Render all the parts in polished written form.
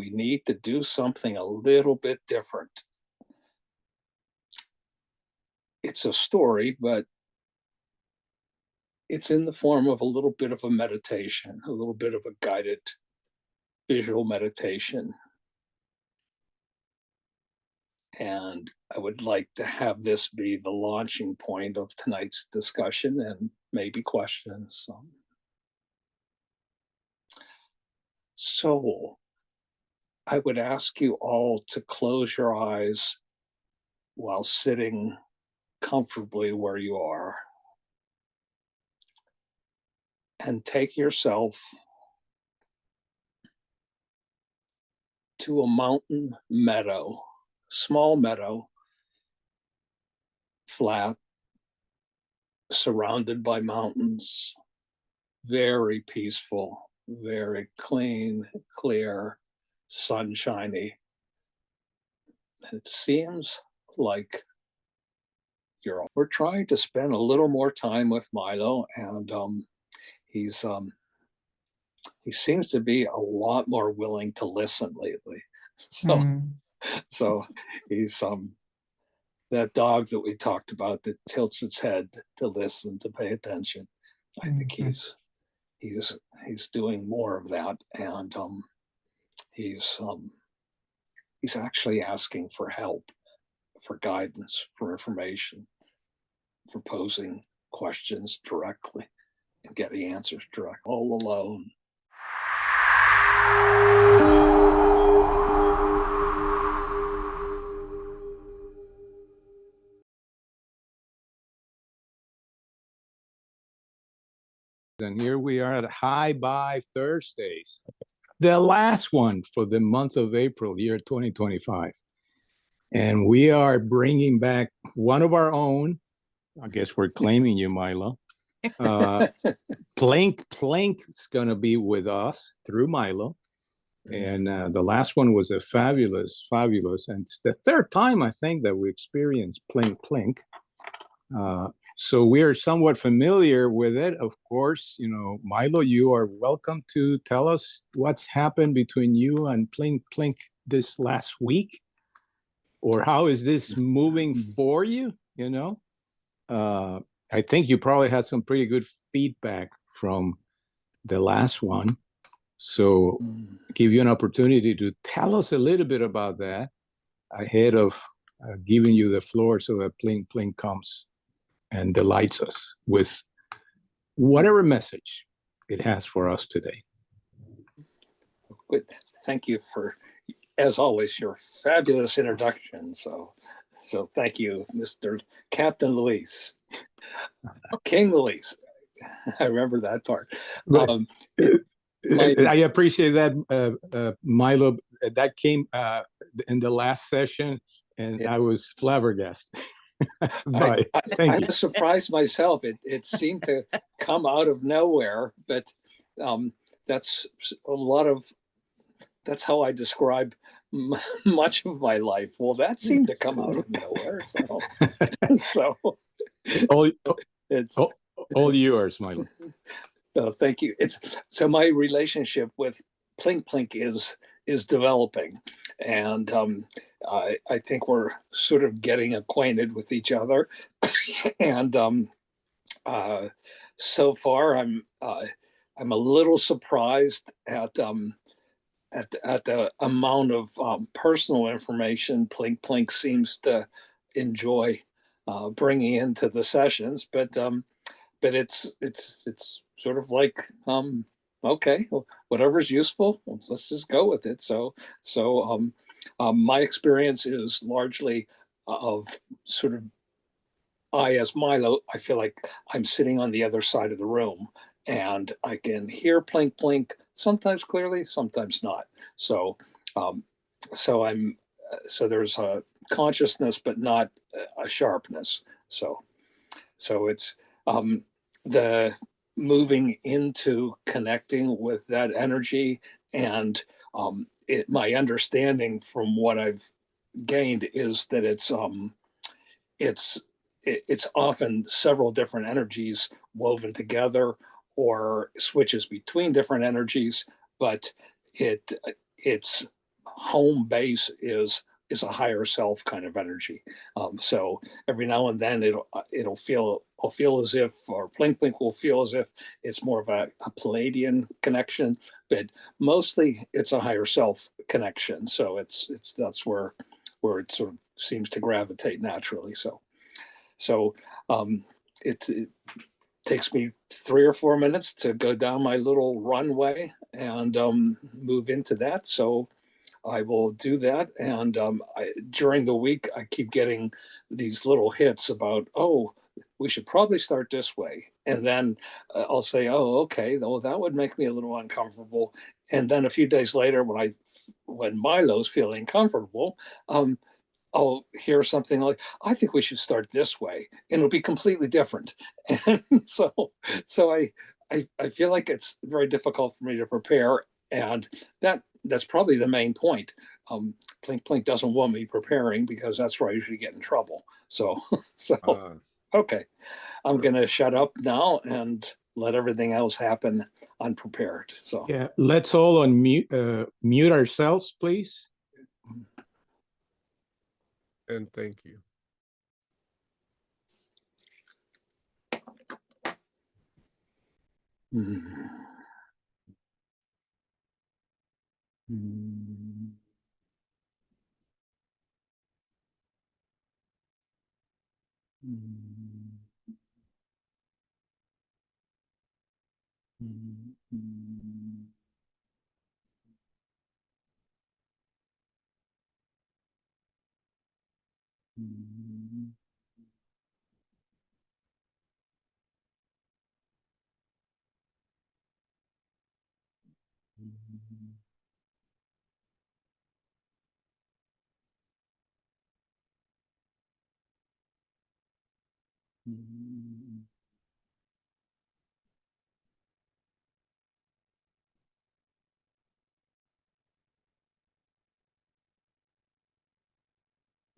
we need to do something a little bit different. It's a story, but it's in the form of a little bit of a meditation, a little bit of a guided visual meditation. And I would like to have this be the launching point of tonight's discussion and maybe questions. So I would ask you all to close your eyes while sitting comfortably where you are. And take yourself to a mountain meadow, small meadow, flat, surrounded by mountains, very peaceful, very clean, clear, sunshiny. And it seems like we're trying to spend a little more time with Milo, and he seems to be a lot more willing to listen lately. So he's that dog that we talked about that tilts its head to listen, to pay attention. I think he's doing more of that, and he's actually asking for help, for guidance, for information, for posing questions directly and getting answers direct, all alone. And here we are at High By Thursdays, the last one for the month of April, year 2025. And we are bringing back one of our own. I guess we're claiming you, Milo. Plink Plink is going to be with us through Milo. And the last one was a fabulous. And it's the third time, I think, that we experienced Plink Plink. So we are somewhat familiar with it. Of course, Milo, you are welcome to tell us what's happened between you and Plink Plink this last week, or how is this moving for you? I think you probably had some pretty good feedback from the last one. So give you an opportunity to tell us a little bit about that ahead of giving you the floor so that Plink Plink comes and delights us with whatever message it has for us today. Good. Thank you for, as always, your fabulous introduction. So thank you, Mr. Captain Luis. King Luis. I remember that part. I appreciate that, Milo. That came in the last session, and I was flabbergasted. I was surprised myself. It seemed to come out of nowhere, but that's how I describe much of my life. Well, that seemed to come out of nowhere. So it's all yours, Milo. Thank you. So my relationship with Plink Plink is developing, and I think we're sort of getting acquainted with each other, and so far I'm a little surprised at the amount of personal information Plink Plink seems to enjoy bringing into the sessions, but it's sort of like okay, whatever's useful, let's just go with it. So my experience is largely of sort of, as Milo, I feel like I'm sitting on the other side of the room, and I can hear Plink Plink sometimes clearly, sometimes not. So there's a consciousness, but not a sharpness. So it's the moving into connecting with that energy, and my understanding from what I've gained is that it's often several different energies woven together, or switches between different energies, but it's home base is a higher self kind of energy. So every now and then it'll feel, I'll feel as if, or Plink Plink will feel as if it's more of a Pleiadian connection, but mostly it's a higher self connection. So it's that's where it sort of seems to gravitate naturally. So it takes me 3 or 4 minutes to go down my little runway and move into that. So I will do that. And during the week, I keep getting these little hits about, oh, we should probably start this way. And then I'll say, oh, okay, well, that would make me a little uncomfortable. And then a few days later, when Milo's feeling comfortable, I'll hear something like, I think we should start this way. And it'll be completely different. And so I feel like it's very difficult for me to prepare. And that's probably the main point. Plink Plink doesn't want me preparing because that's where I usually get in trouble. So okay, I'm gonna shut up now and let everything else happen unprepared. So yeah, let's all unmute mute ourselves, please. And thank you. Mm. Mm. Mm. Mm. Mm. Mm.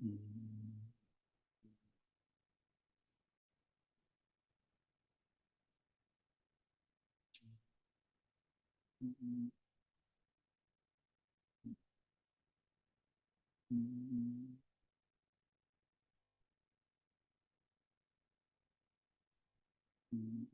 Mm. Mm. Mm.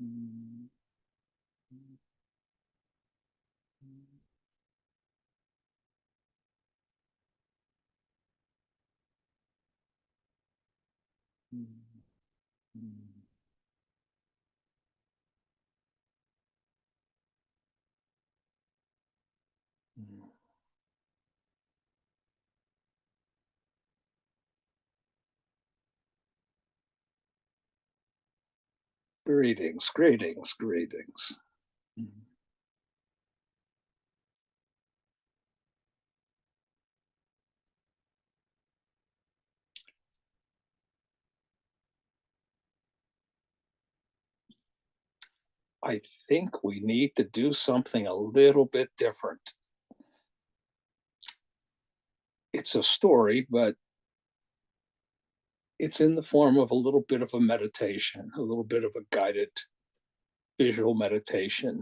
Mm. Mm. Mm. Mm. Greetings, greetings, greetings. I think we need to do something a little bit different. It's a story, but it's in the form of a little bit of a meditation, a little bit of a guided visual meditation.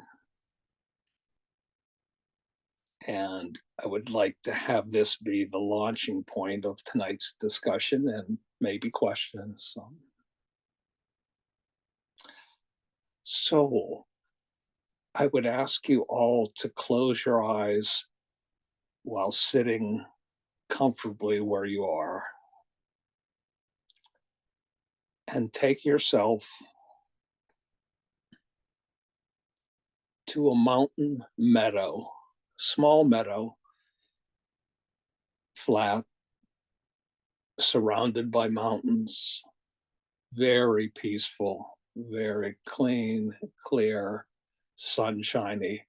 And I would like to have this be the launching point of tonight's discussion and maybe questions. So I would ask you all to close your eyes while sitting comfortably where you are, and take yourself to a mountain meadow, small meadow, flat, surrounded by mountains, very peaceful, very clean, clear, sunshiny.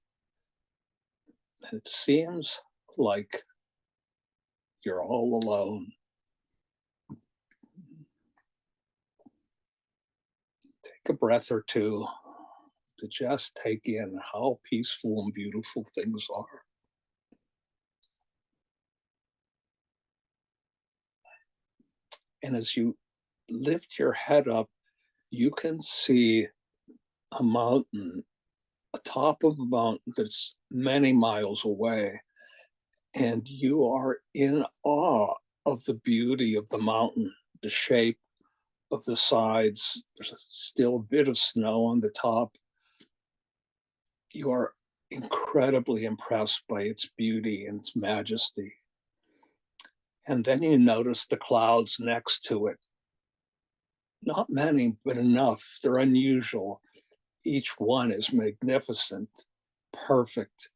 And it seems like you're all alone. Take a breath or two to just take in how peaceful and beautiful things are. And as you lift your head up, you can see a mountain, a top of a mountain that's many miles away. And you are in awe of the beauty of the mountain, the shape of the sides. There's still a bit of snow on the top. You are incredibly impressed by its beauty and its majesty. And then you notice the clouds next to it. Not many, but enough. They're unusual. Each one is magnificent, perfect,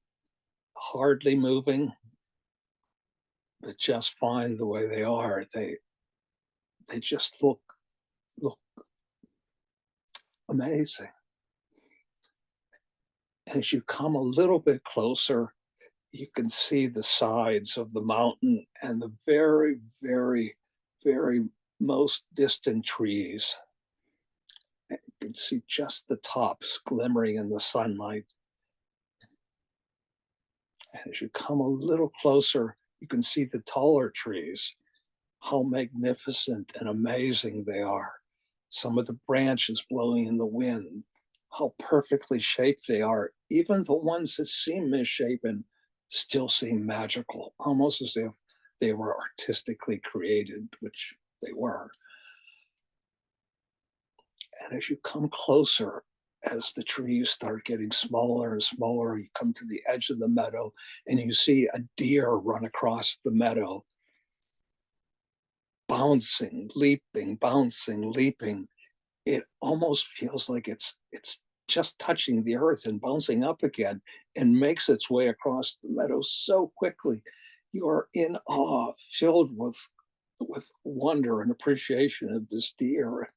hardly moving, but just fine the way they are. They just look amazing. As you come a little bit closer, you can see the sides of the mountain and the very, very, very most distant trees. You can see just the tops glimmering in the sunlight. And as you come a little closer, you can see the taller trees, how magnificent and amazing they are. Some of the branches blowing in the wind, how perfectly shaped they are. Even the ones that seem misshapen still seem magical, almost as if they were artistically created, which they were. And as you come closer, as the trees start getting smaller and smaller, you come to the edge of the meadow and you see a deer run across the meadow, bouncing, leaping. It almost feels like it's just touching the earth and bouncing up again and makes its way across the meadow so quickly. You are in awe, filled with wonder and appreciation of this deer.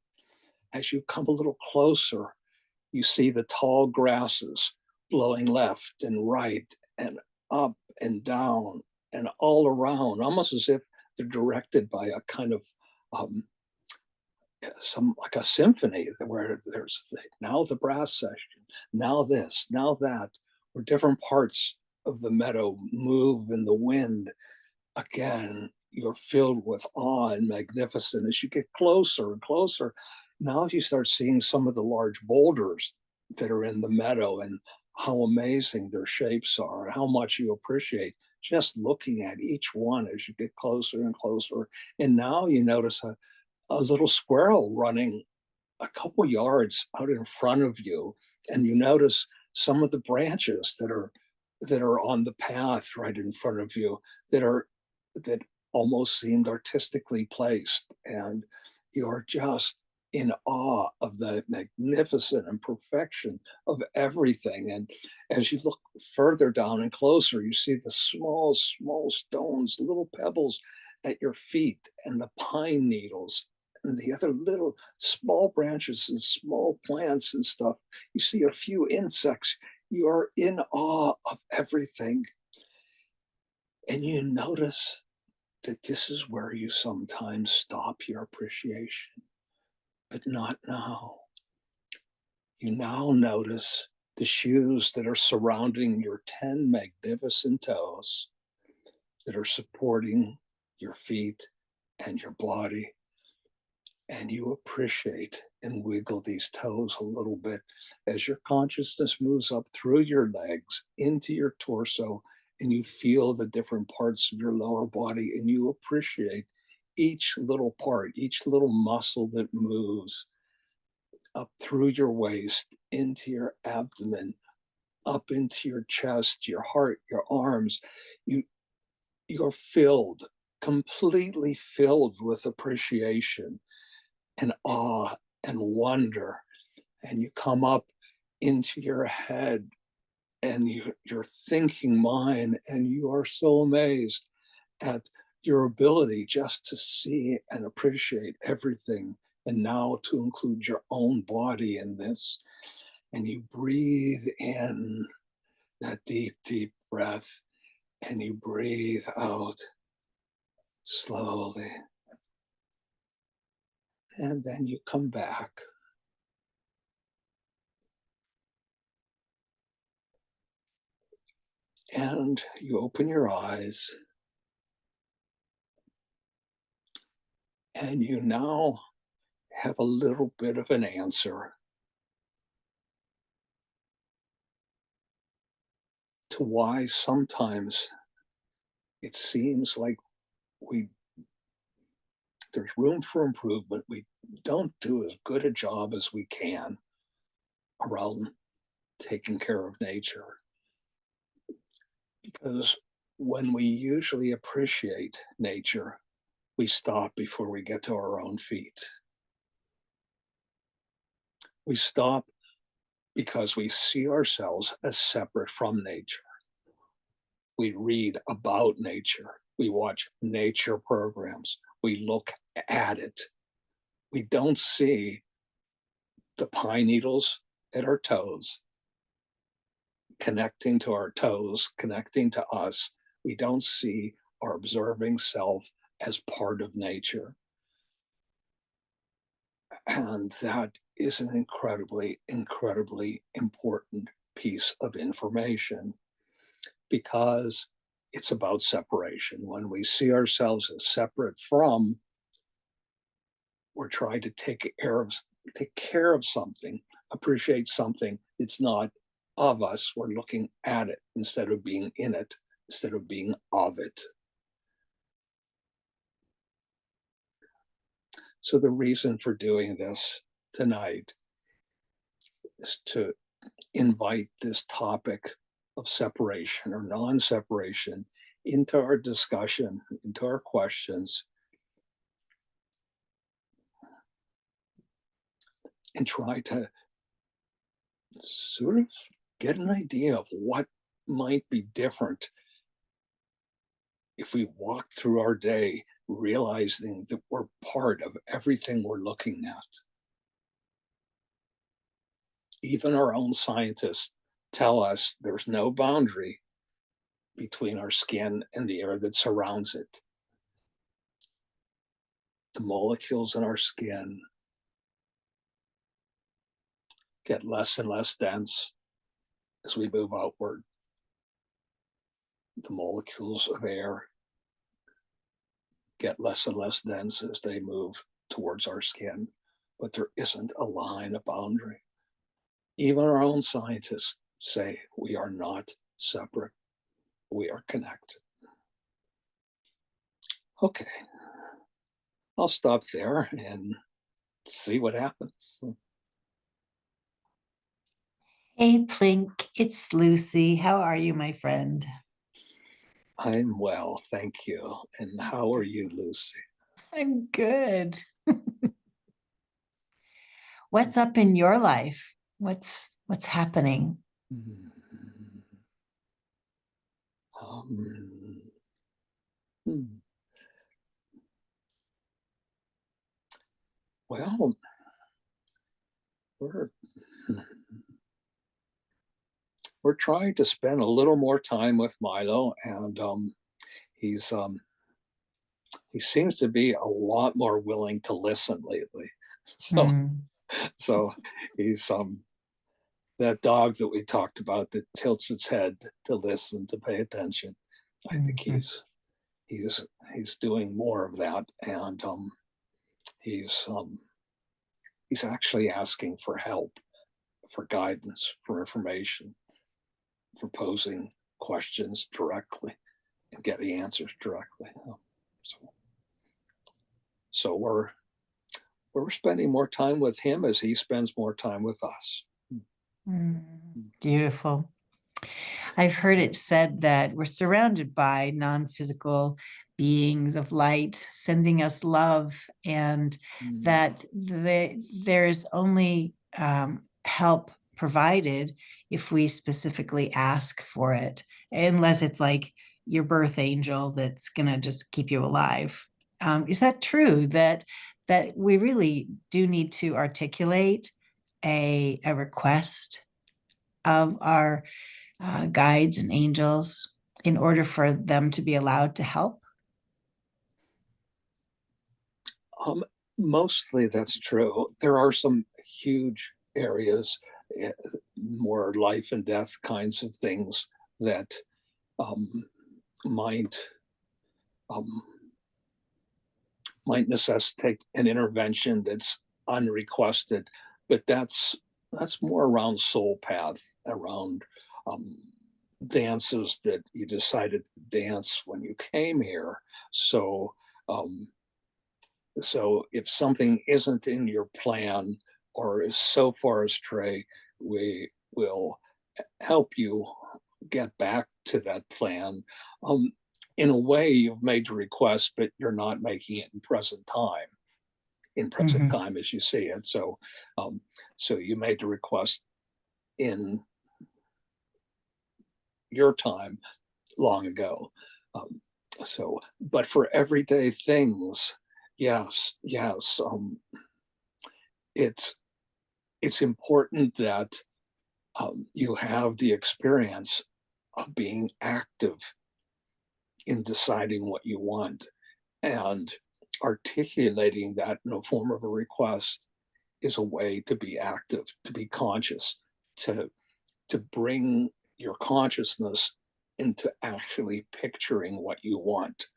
As you come a little closer, you see the tall grasses blowing left and right and up and down and all around, almost as if they're directed by a kind of some like a symphony where there's now the brass section, now this, now that, where different parts of the meadow move in the wind. Again, you're filled with awe and magnificence as you get closer and closer. Now you start seeing some of the large boulders that are in the meadow and how amazing their shapes are, how much you appreciate just looking at each one as you get closer and closer. And now you notice a little squirrel running a couple yards out in front of you, and you notice some of the branches that are on the path right in front of you that almost seemed artistically placed, and you're just in awe of the magnificent and perfection of everything. And as you look further down and closer, you see the small stones, little pebbles at your feet, and the pine needles and the other little small branches and small plants and stuff. You see a few insects. You are in awe of everything. And you notice that this is where you sometimes stop your appreciation, but not now. You now notice the shoes that are surrounding your 10 magnificent toes that are supporting your feet and your body. And you appreciate and wiggle these toes a little bit as your consciousness moves up through your legs into your torso, and you feel the different parts of your lower body, and you appreciate each little part, each little muscle that moves up through your waist, into your abdomen, up into your chest, your heart, your arms. You're filled, completely filled with appreciation and awe and wonder. And you come up into your head and your thinking mind, and you are so amazed at your ability just to see and appreciate everything, and now to include your own body in this. And you breathe in that deep breath, and you breathe out slowly. And then you come back. And you open your eyes. And you now have a little bit of an answer to why sometimes it seems like there's room for improvement. We don't do as good a job as we can around taking care of nature. Because when we usually appreciate nature, we stop before we get to our own feet. We stop because we see ourselves as separate from nature. We read about nature. We watch nature programs. We look at it. We don't see the pine needles at our toes, connecting to our toes, connecting to us. We don't see our observing self as part of nature. And that is an incredibly, incredibly important piece of information, because it's about separation. When we see ourselves as separate from, we're trying to take care of something, appreciate something that's not of us. We're looking at it instead of being in it, instead of being of it. So the reason for doing this tonight is to invite this topic of separation or non-separation into our discussion, into our questions, and try to sort of get an idea of what might be different if we walk through our day realizing that we're part of everything we're looking at. Even our own scientists tell us there's no boundary between our skin and the air that surrounds it. The molecules in our skin get less and less dense as we move outward. The molecules of air get less and less dense as they move towards our skin, but there isn't a line, a boundary. Even our own scientists say we are not separate, we are connected. Okay, I'll stop there and see what happens. Hey, Plink, it's Lucy. How are you, my friend? I'm well, thank you. And how are you, Lucy? I'm good. What's up in your life? What's happening? Hmm. Well, we're trying to spend a little more time with Milo, and he seems to be a lot more willing to listen lately. So he's that dog that we talked about that tilts its head to listen, to pay attention. I think he's doing more of that, and he's actually asking for help, for guidance, for information, for posing questions directly and getting answers directly. So we're spending more time with him as he spends more time with us. Beautiful. I've heard it said that we're surrounded by non-physical beings of light sending us love, and that there's only help provided if we specifically ask for it, unless it's like your birth angel that's going to just keep you alive. Is that true, that we really do need to articulate a request of our guides and angels in order for them to be allowed to help? Mostly that's true. There are some huge areas, more life and death kinds of things that might might necessitate an intervention that's unrequested, but that's more around soul path, around dances that you decided to dance when you came here. So so if something isn't in your plan or is so far astray, we will help you get back to that plan. In a way, you've made the request, but you're not making it in present time. In present time, as you see it. So, so you made the request in your time long ago. So, but for everyday things, yes, it's important that you have the experience of being active in deciding what you want, and articulating that in a form of a request is a way to be active, to be conscious, to bring your consciousness into actually picturing what you want.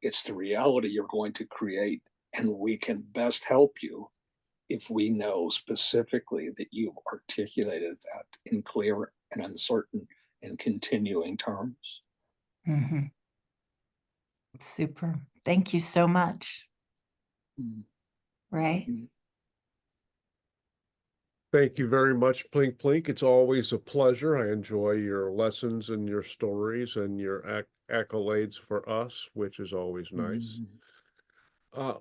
It's the reality you're going to create, and we can best help you if we know specifically that you've articulated that in clear and uncertain and continuing terms. Super. Thank you so much. Right. Thank you very much, Plink Plink. It's always a pleasure. I enjoy your lessons and your stories and your accolades for us, which is always nice. I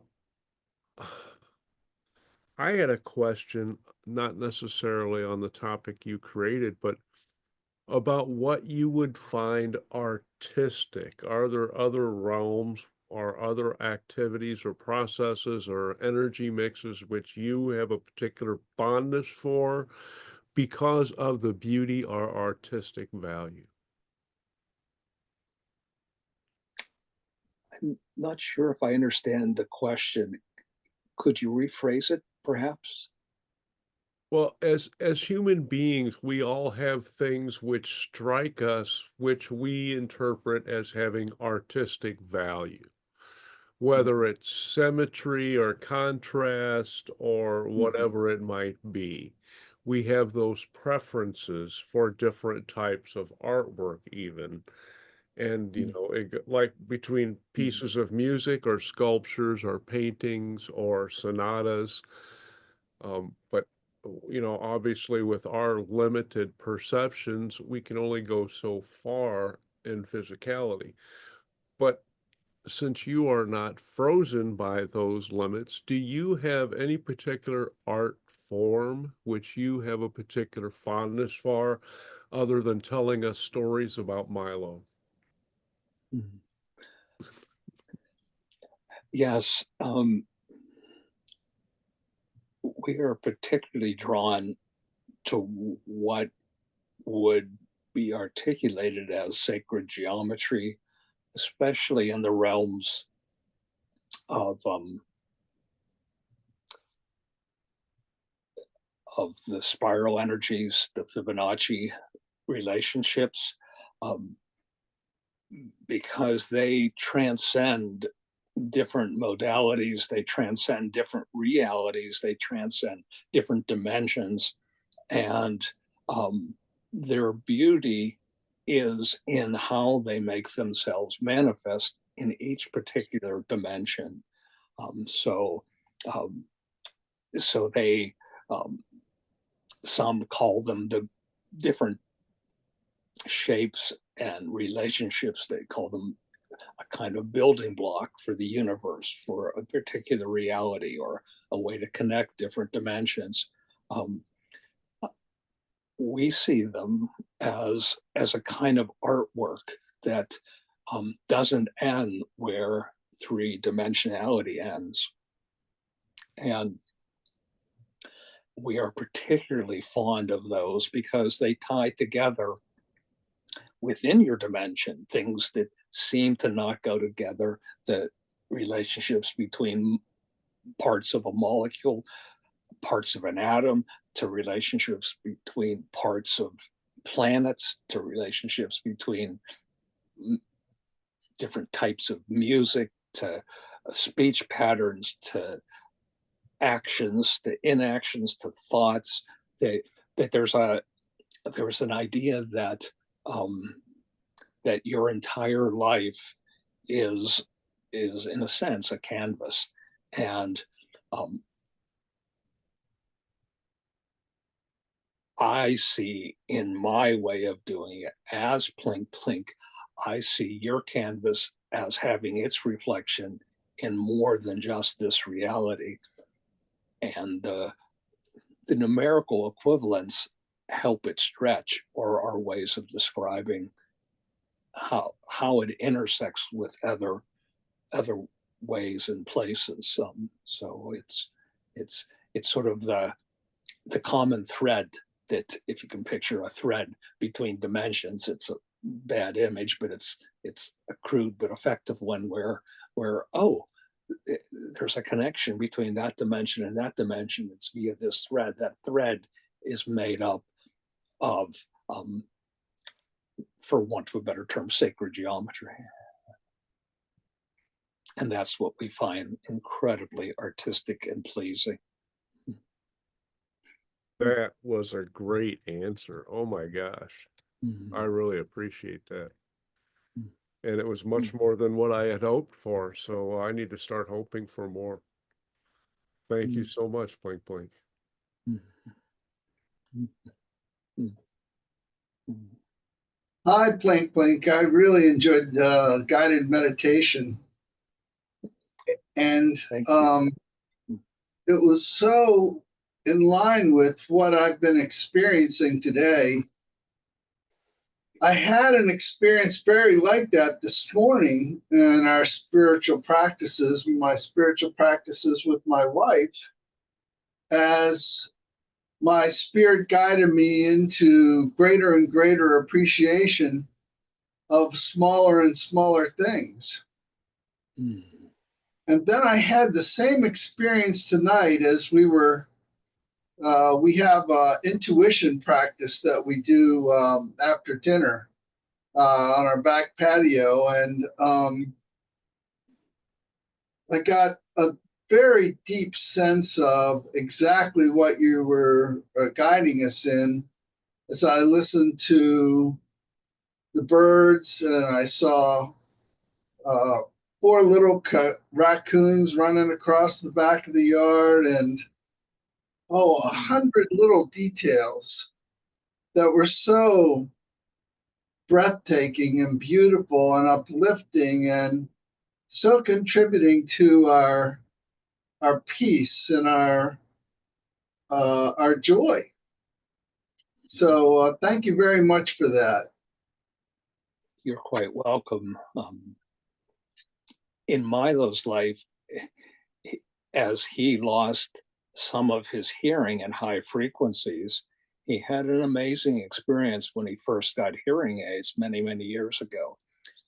had a question, not necessarily on the topic you created, but about what you would find artistic. Are there other realms or other activities or processes or energy mixes which you have a particular fondness for because of the beauty or artistic value? I'm not sure if I understand the question. Could you rephrase it, perhaps? Well, as human beings, we all have things which strike us, which we interpret as having artistic value, whether it's symmetry or contrast or whatever it might be. We have those preferences for different types of artwork even. And, you know, like between pieces of music or sculptures or paintings or sonatas. But, you know, obviously with our limited perceptions, we can only go so far in physicality. But since you are not frozen by those limits, do you have any particular art form which you have a particular fondness for, other than telling us stories about Milo? Yes, we are particularly drawn to what would be articulated as sacred geometry, especially in the realms of the spiral energies, the Fibonacci relationships, because they transcend different modalities, they transcend different realities, they transcend different dimensions, and their beauty is in how they make themselves manifest in each particular dimension. So they, some call them the different shapes and relationships. They call them a kind of building block for the universe, for a particular reality, or a way to connect different dimensions. We see them as a kind of artwork that doesn't end where three-dimensionality ends. And we are particularly fond of those because they tie together within your dimension things that seem to not go together, the relationships between parts of a molecule, parts of an atom, to relationships between parts of planets, to relationships between different types of music, to speech patterns to actions to inactions to thoughts. That there's an idea that that your entire life is in a sense a canvas, and I see in my way of doing it as Plink Plink, I see your canvas as having its reflection in more than just this reality. And the numerical equivalents help it stretch, or are ways of describing how it intersects with other ways and places. So it's sort of the common thread that, if you can picture a thread between dimensions, it's a bad image, but it's a crude but effective one where there's a connection between that dimension and that dimension. It's via this thread. That thread is made up of, for want of a better term, sacred geometry. And that's what we find incredibly artistic and pleasing. That was a great answer. Oh my gosh. I really appreciate that. And it was much more than what I had hoped for. So I need to start hoping for more. Thank you so much, Plink Plink. Hi, Plink Plink. I really enjoyed the guided meditation. And it was so in line with what I've been experiencing today. I had an experience very like that this morning in our spiritual practices, my spiritual practices with my wife, as my spirit guided me into greater and greater appreciation of smaller and smaller things. And then I had the same experience tonight as we have intuition practice that we do after dinner on our back patio. And I got a very deep sense of exactly what you were guiding us in as I listened to the birds, and I saw 4 little raccoons running across the back of the yard, and 100 little details that were so breathtaking and beautiful and uplifting, and so contributing to our peace and our joy. So thank you very much for that. You're quite welcome. In Milo's life, as he lost some of his hearing in high frequencies, he had an amazing experience when he first got hearing aids many, many years ago.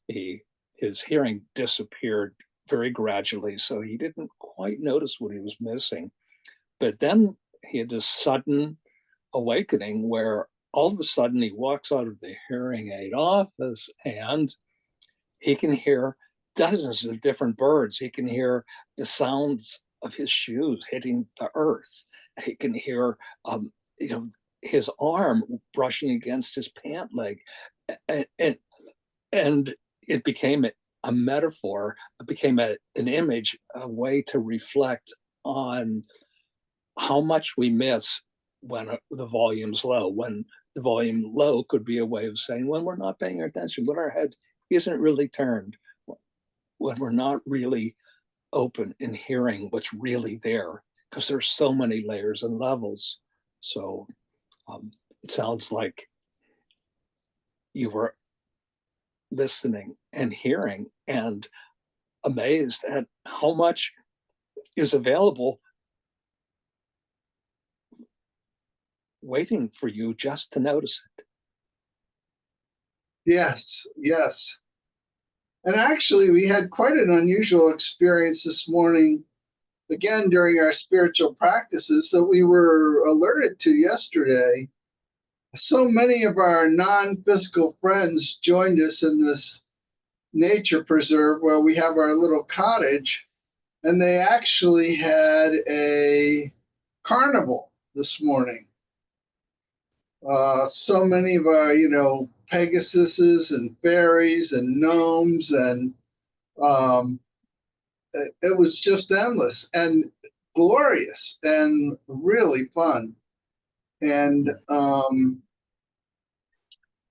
His hearing disappeared very gradually, so he didn't quite notice what he was missing. But then he had this sudden awakening where all of a sudden he walks out of the hearing aid office and he can hear dozens of different birds. He can hear the sounds of his shoes hitting the earth. He can hear, his arm brushing against his pant leg, and it became a metaphor. It became an image, a way to reflect on how much we miss when the volume's low. When the volume low could be a way of saying when we're not paying attention, when our head isn't really turned, when we're not really open and hearing what's really there, because there's so many layers and levels. So it sounds like you were listening and hearing and amazed at how much is available waiting for you just to notice it. Yes, yes. And actually, we had quite an unusual experience this morning, again, during our spiritual practices that we were alerted to yesterday. So many of our non-physical friends joined us in this nature preserve where we have our little cottage. and they actually had a carnival this morning. So many of our, Pegasuses and fairies and gnomes, and it was just endless and glorious and really fun. And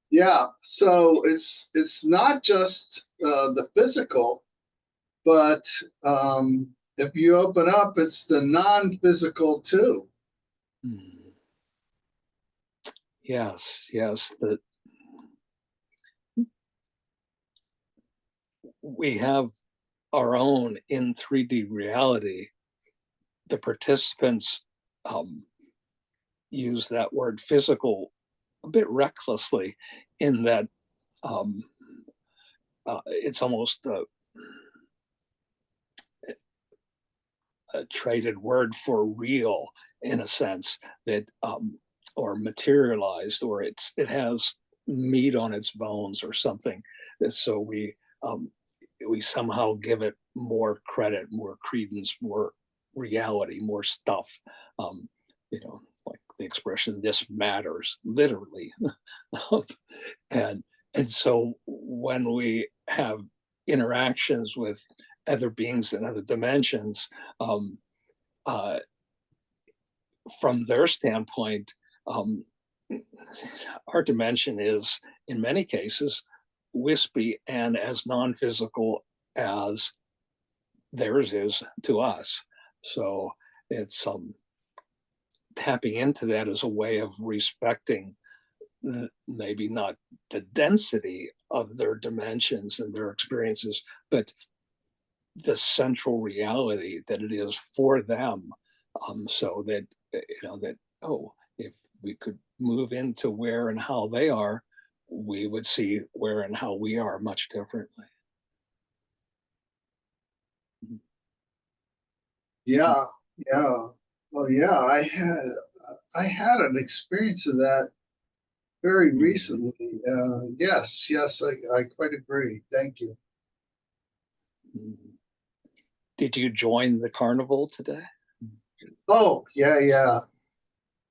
yeah, so it's not just the physical, but if you open up, it's the non-physical too. Yes, we have our own in 3D reality. The participants use that word physical a bit recklessly, in that it's almost a traded word for real, in a sense, that or materialized, or it has meat on its bones or something. So we somehow give it more credit, more credence, more reality, more stuff. Like the expression "this matters," literally. and so when we have interactions with other beings in other dimensions, from their standpoint, our dimension is, in many cases, wispy and as non-physical as theirs is to us. So it's tapping into that as a way of respecting maybe not the density of their dimensions and their experiences, but the central reality that it is for them. So that, if we could move into where and how they are, we would see where and how we are much differently. Yeah. Oh yeah, I had an experience of that very recently. Yes, I quite agree. Thank you. Did you join the carnival today? Oh yeah.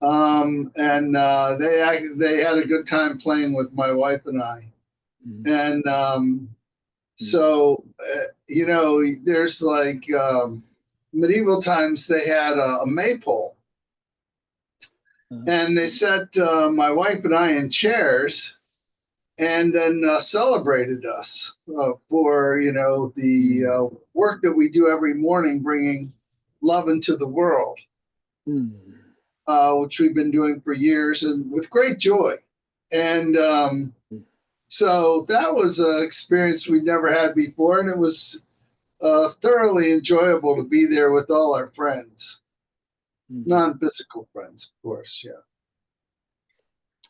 And they had a good time playing with my wife and I. And so there's like medieval times they had a maypole, and they set my wife and I in chairs, and then celebrated us for the work that we do every morning, bringing love into the world, which we've been doing for years and with great joy. And so that was an experience we'd never had before, and it was thoroughly enjoyable to be there with all our friends, non-physical friends, of course. Yeah,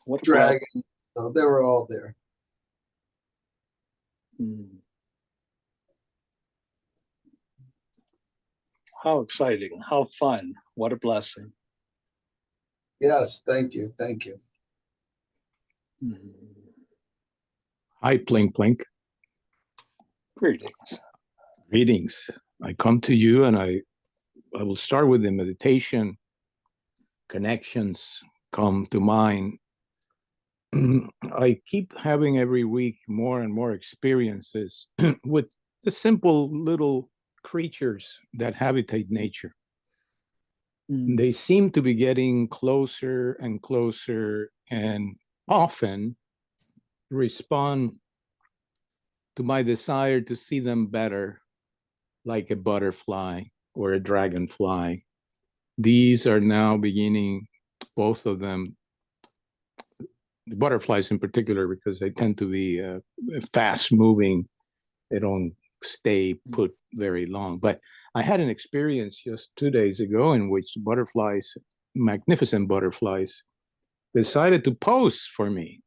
What dragons, they were all there. How exciting! How fun! What a blessing! Yes, thank you. Hi, Plink Plink. Greetings. Greetings. I come to you, and I will start with the meditation. Connections come to mind. I keep having every week more and more experiences with the simple little creatures that habitate nature. They seem to be getting closer and closer, and often respond to my desire to see them better, like a butterfly or a dragonfly. These are now beginning, both of them, the butterflies in particular, because they tend to be fast moving. They don't stay put very long. But I had an experience just 2 days ago in which butterflies, magnificent butterflies, decided to pose for me.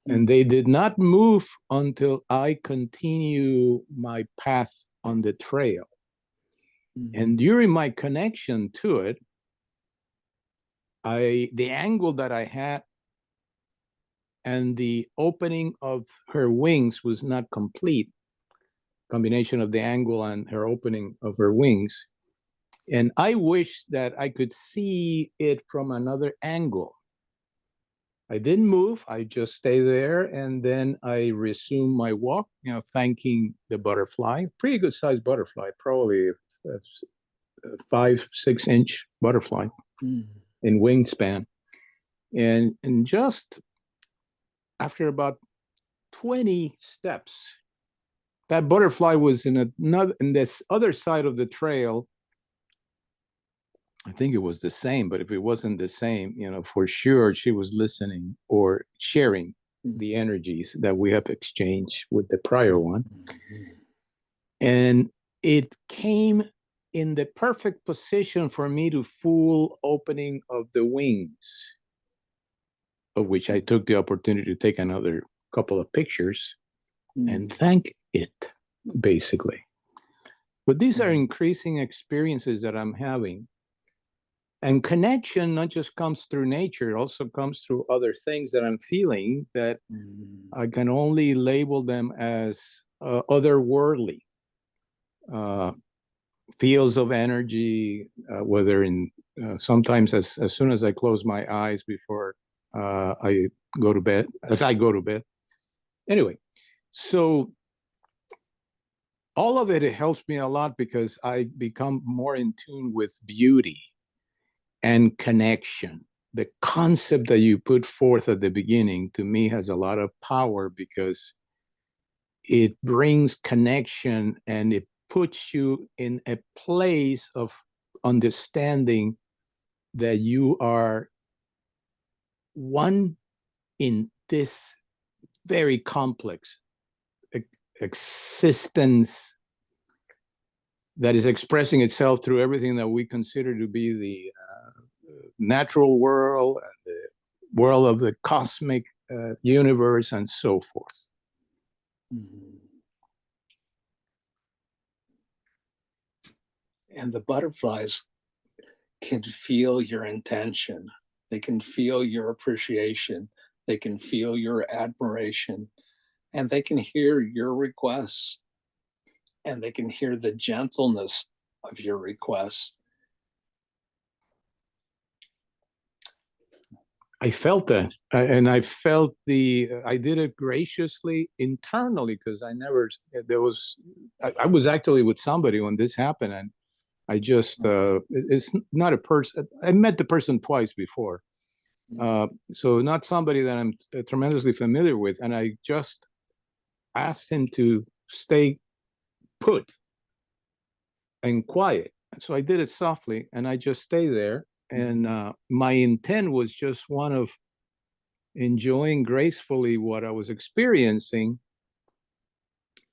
And they did not move until I continue my path on the trail. And during my connection to it, the angle that I had and the opening of her wings was not complete. combination of the angle and her opening of her wings. And I wish that I could see it from another angle. I didn't move. I just stay there, and then I resume my walk, thanking the butterfly. Pretty good sized butterfly, probably a 5-6 inch butterfly in wingspan. And just after about 20 steps, that butterfly was in this other side of the trail. I think it was the same, but if it wasn't the same, for sure she was listening or sharing the energies that we have exchanged with the prior one. And it came in the perfect position for me to full opening of the wings, of which I took the opportunity to take another couple of pictures and thank it, basically. But these are increasing experiences that I'm having. And connection not just comes through nature, it also comes through other things that I'm feeling that I can only label them as otherworldly. Fields of energy, whether in sometimes as soon as I close my eyes before I go to bed, as I go to bed. Anyway, so all of it helps me a lot because I become more in tune with beauty and connection. The concept that you put forth at the beginning, to me, has a lot of power because it brings connection and it puts you in a place of understanding that you are one in this very complex existence that is expressing itself through everything that we consider to be the natural world, and the world of the cosmic universe, and so forth. And the butterflies can feel your intention. They can feel your appreciation. They can feel your admiration. And they can hear your requests. And they can hear the gentleness of your requests. I felt that, and I felt I did it graciously internally, because I was actually with somebody when this happened, and I just, it's not a person, I met the person twice before, so not somebody that I'm tremendously familiar with, and I just asked him to stay put and quiet. So I did it softly, and I just stay there. And my intent was just one of enjoying gracefully what I was experiencing.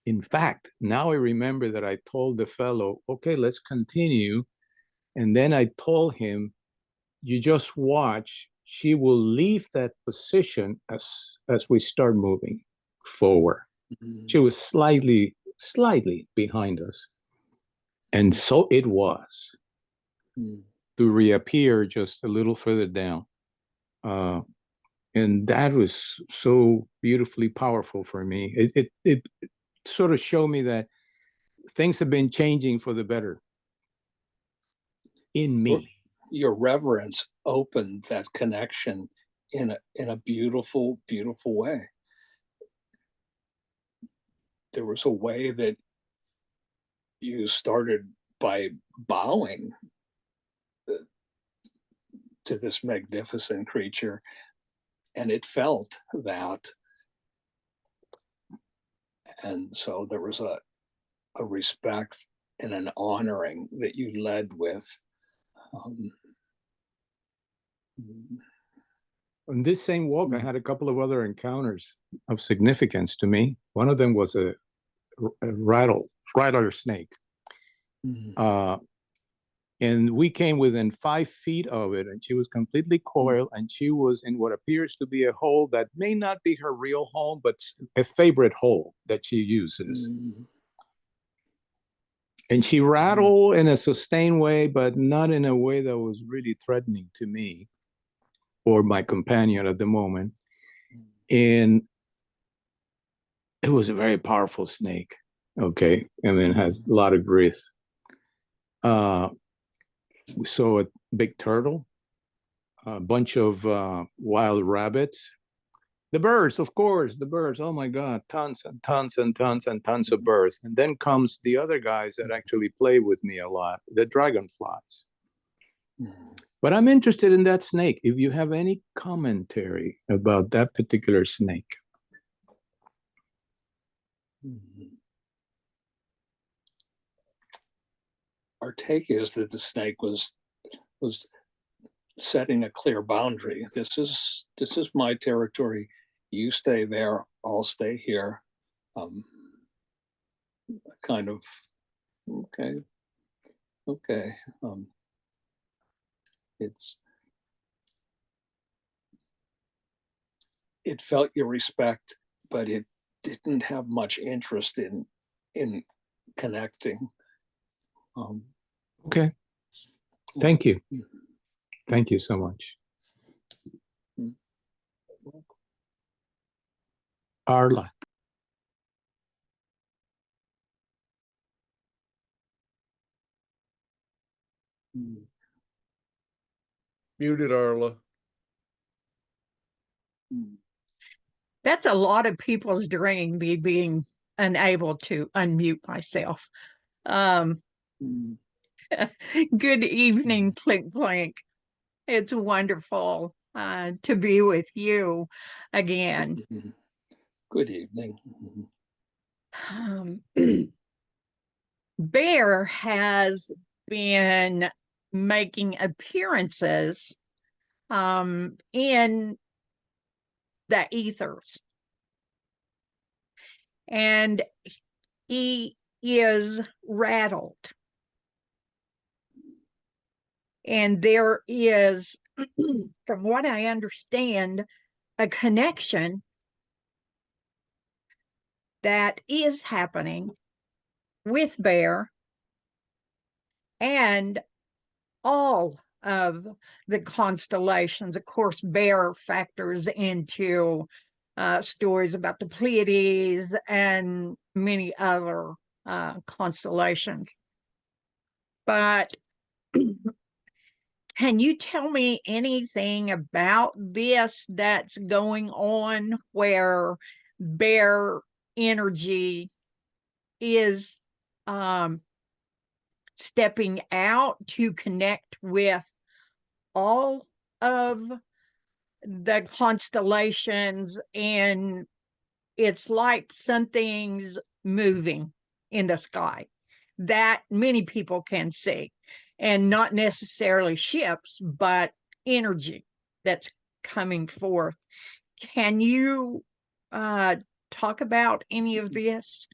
In fact, now I remember that I told the fellow, okay, let's continue. And then I told him, you just watch, she will leave that position as we start moving forward. She was slightly behind us. And so it was. To reappear just a little further down. And that was so beautifully powerful for me. It sort of showed me that things have been changing for the better in me. Your reverence opened that connection in a beautiful, beautiful way. There was a way that you started by bowing to this magnificent creature, and it felt that. And so there was a respect and an honoring that you led with. On this same walk, I had a couple of other encounters of significance to me. One of them was a rattlesnake. And we came within 5 feet of it, and she was completely coiled, and she was in what appears to be a hole that may not be her real home, but a favorite hole that she uses. And she rattled in a sustained way, but not in a way that was really threatening to me or my companion at the moment. And it was a very powerful snake. Okay, I mean, it has a lot of breath. We saw a big turtle, a bunch of wild rabbits, the birds, of course, the birds. Oh my God, tons and tons and tons and tons of birds. And then comes the other guys that actually play with me a lot, the dragonflies. But I'm interested in that snake. If you have any commentary about that particular snake. Our take is that the snake was setting a clear boundary. This is my territory. You stay there. I'll stay here. Kind of okay. It felt your respect, but it didn't have much interest in connecting. Okay. Thank you. Thank you so much. Arla. Muted, Arla. That's a lot of people's dream, me being unable to unmute myself. Good evening, Plink Plink. It's wonderful to be with you again. Good evening. Bear has been making appearances in the ethers. And he is rattled. And there is, from what I understand, a connection that is happening with Bear and all of the constellations. Of course, Bear factors into stories about the Pleiades and many other constellations. But can you tell me anything about this that's going on where Bear energy is stepping out to connect with all of the constellations, and it's like something's moving in the sky that many people can see, and not necessarily ships, but energy that's coming forth. Can you talk about any of this?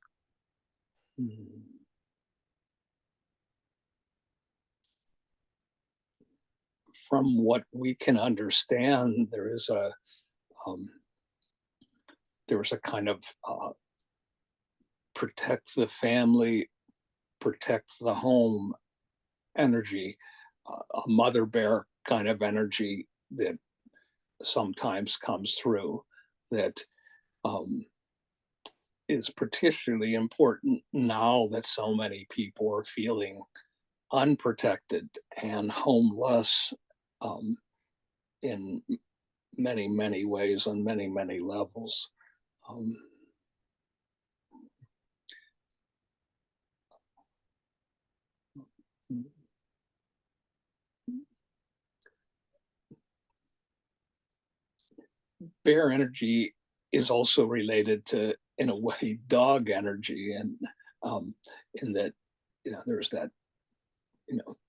From what we can understand, there is a kind of protect the family, protect the home energy, a mother bear kind of energy that sometimes comes through, that is particularly important now that so many people are feeling unprotected and homeless in many, many ways, on many, many levels. Bear energy is also related to, in a way, dog energy, and in that, there's that,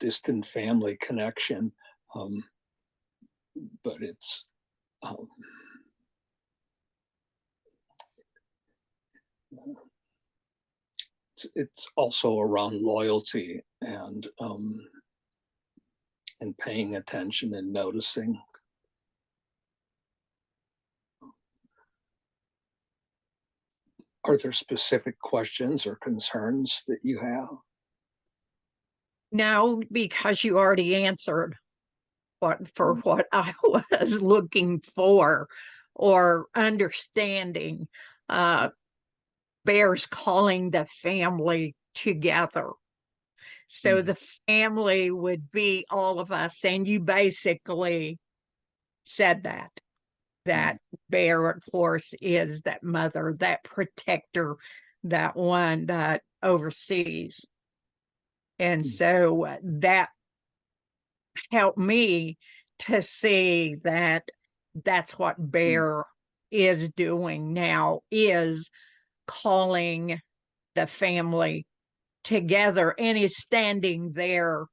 distant family connection, but it's also around loyalty and paying attention and noticing. Are there specific questions or concerns that you have? No, because you already answered what I was looking for or understanding. The bear's calling the family together. So the family would be all of us. And you basically said that bear, of course, is that mother, that protector, that one that oversees. And so that helped me to see that that's what bear is doing now, is calling the family together, and is standing there,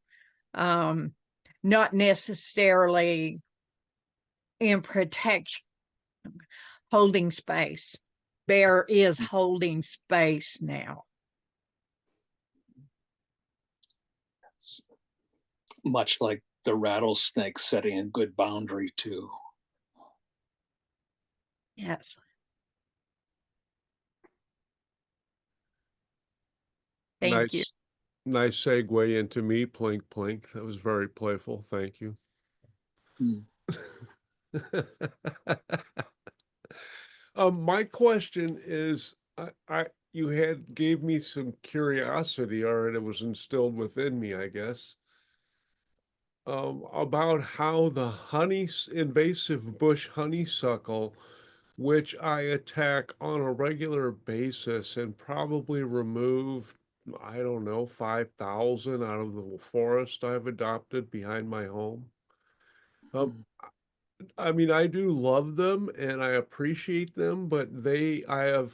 not necessarily in protection, holding space. Bear is holding space now. Much like the rattlesnake setting a good boundary too. Yes. Thank you. Nice segue into me, Plink Plink. That was very playful. Thank you. My question is, you gave me some curiosity, or it was instilled within me, I guess, about how the invasive bush honeysuckle, which I attack on a regular basis and probably remove, I don't know, 5,000 out of the forest I've adopted behind my home. I mean, I do love them and I appreciate them, but I have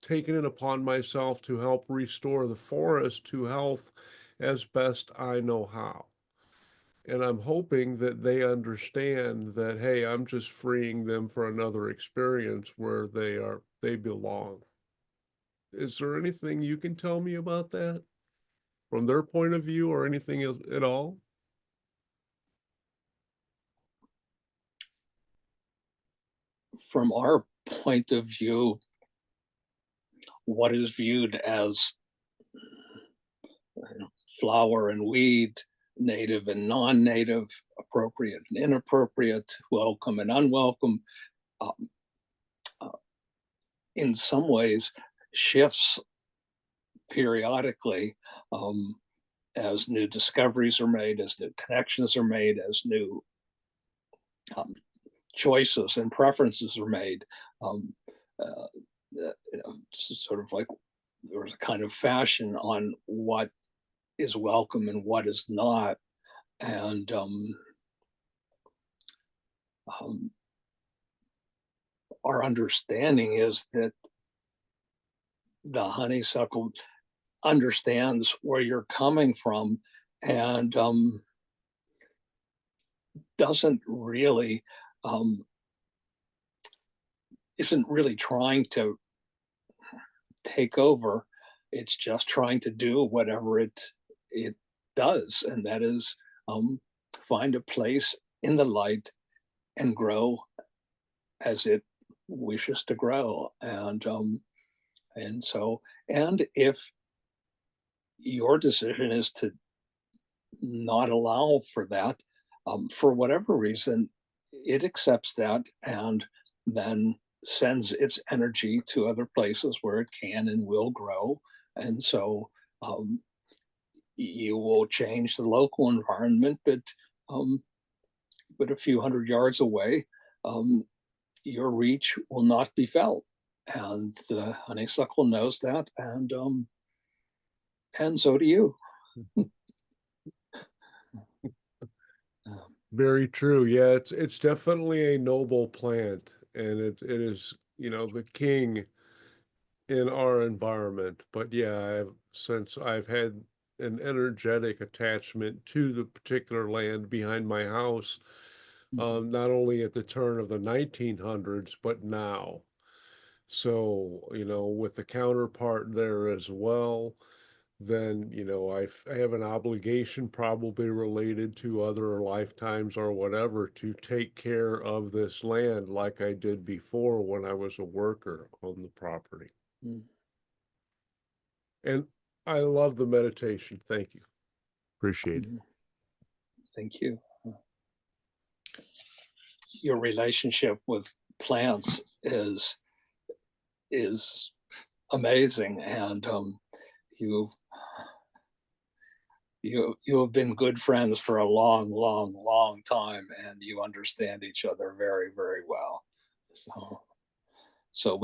taken it upon myself to help restore the forest to health as best I know how. And I'm hoping that they understand that, hey, I'm just freeing them for another experience where they belong. Is there anything you can tell me about that from their point of view, or anything else at all? From our point of view, what is viewed as flower and weed, native and non-native, appropriate and inappropriate, welcome and unwelcome, in some ways shifts periodically, as new discoveries are made, as new connections are made, as new choices and preferences are made. Sort of like there's a kind of fashion on what is welcome and what is not. And our understanding is that the honeysuckle understands where you're coming from and doesn't really, isn't really trying to take over. It's just trying to do whatever it does, and that is find a place in the light and grow as it wishes to grow. And so, and if your decision is to not allow for that, for whatever reason, it accepts that and then sends its energy to other places where it can and will grow. And so you will change the local environment, but a few hundred yards away, your reach will not be felt. And the honeysuckle knows that, and so do you. Very true. Yeah, it's definitely a noble plant, and it is, the king in our environment. But yeah, since I've had an energetic attachment to the particular land behind my house, not only at the turn of the 1900s, but now. So, with the counterpart there as well, then, I have an obligation, probably related to other lifetimes or whatever, to take care of this land like I did before when I was a worker on the property. And I love the meditation. Thank you. Appreciate it. Thank you. Your relationship with plants is amazing, and you you have been good friends for a long, long, long time, and you understand each other very, very well. So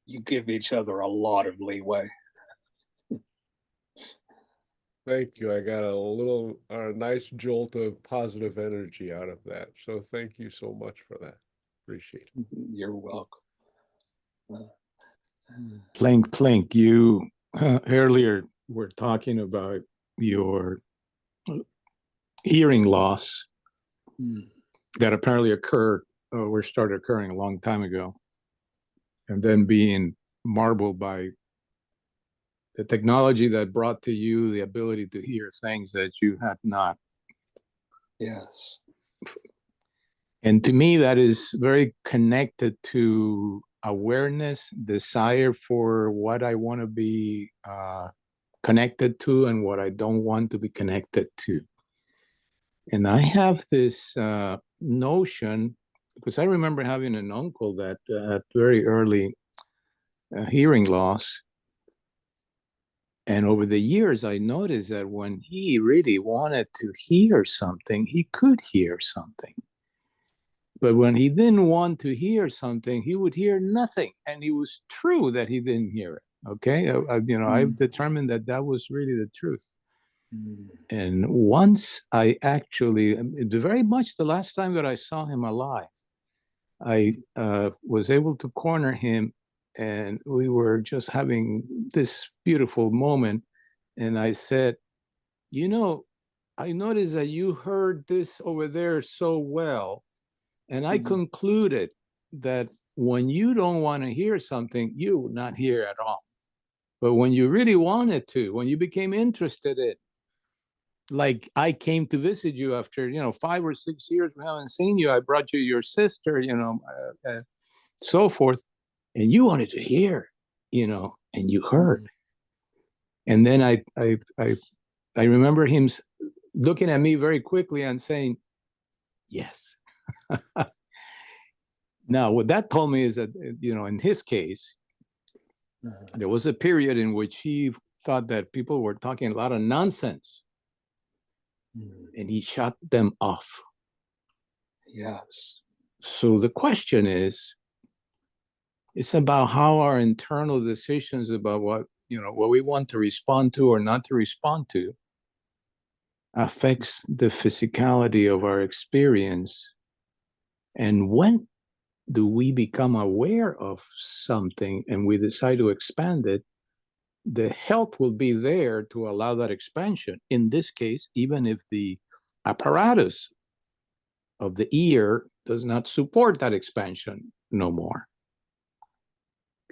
you give each other a lot of leeway. Thank you. I got a nice jolt of positive energy out of that. So thank you so much for that. Appreciate it. You're welcome. Plink Plink, you earlier were talking about your hearing loss that apparently occurred or started occurring a long time ago, and then being marbled by the technology that brought to you the ability to hear things that you had not. Yes. And to me, that is very connected to awareness, desire for what I want to be connected to and what I don't want to be connected to. And I have this notion, because I remember having an uncle that had very early hearing loss. And over the years, I noticed that when he really wanted to hear something, he could hear something. But when he didn't want to hear something, he would hear nothing. And it was true that he didn't hear it. Okay. I've determined that that was really the truth. And once I actually, very much the last time that I saw him alive, I was able to corner him, and we were just having this beautiful moment. And I said, I noticed that you heard this over there so well. And I concluded that when you don't want to hear something, you would not hear at all. But when you really wanted to, when you became interested in, like I came to visit you after, 5 or 6 years we haven't seen you. I brought you your sister, so forth. And you wanted to hear, and you heard. And then I remember him looking at me very quickly and saying, yes. Now, what that told me is that, in his case, there was a period in which he thought that people were talking a lot of nonsense, and he shut them off. Yes. So the question is, it's about how our internal decisions about what we want to respond to or not to respond to affects the physicality of our experience. And when do we become aware of something and we decide to expand it, the health will be there to allow that expansion. In this case, even if the apparatus of the ear does not support that expansion no more.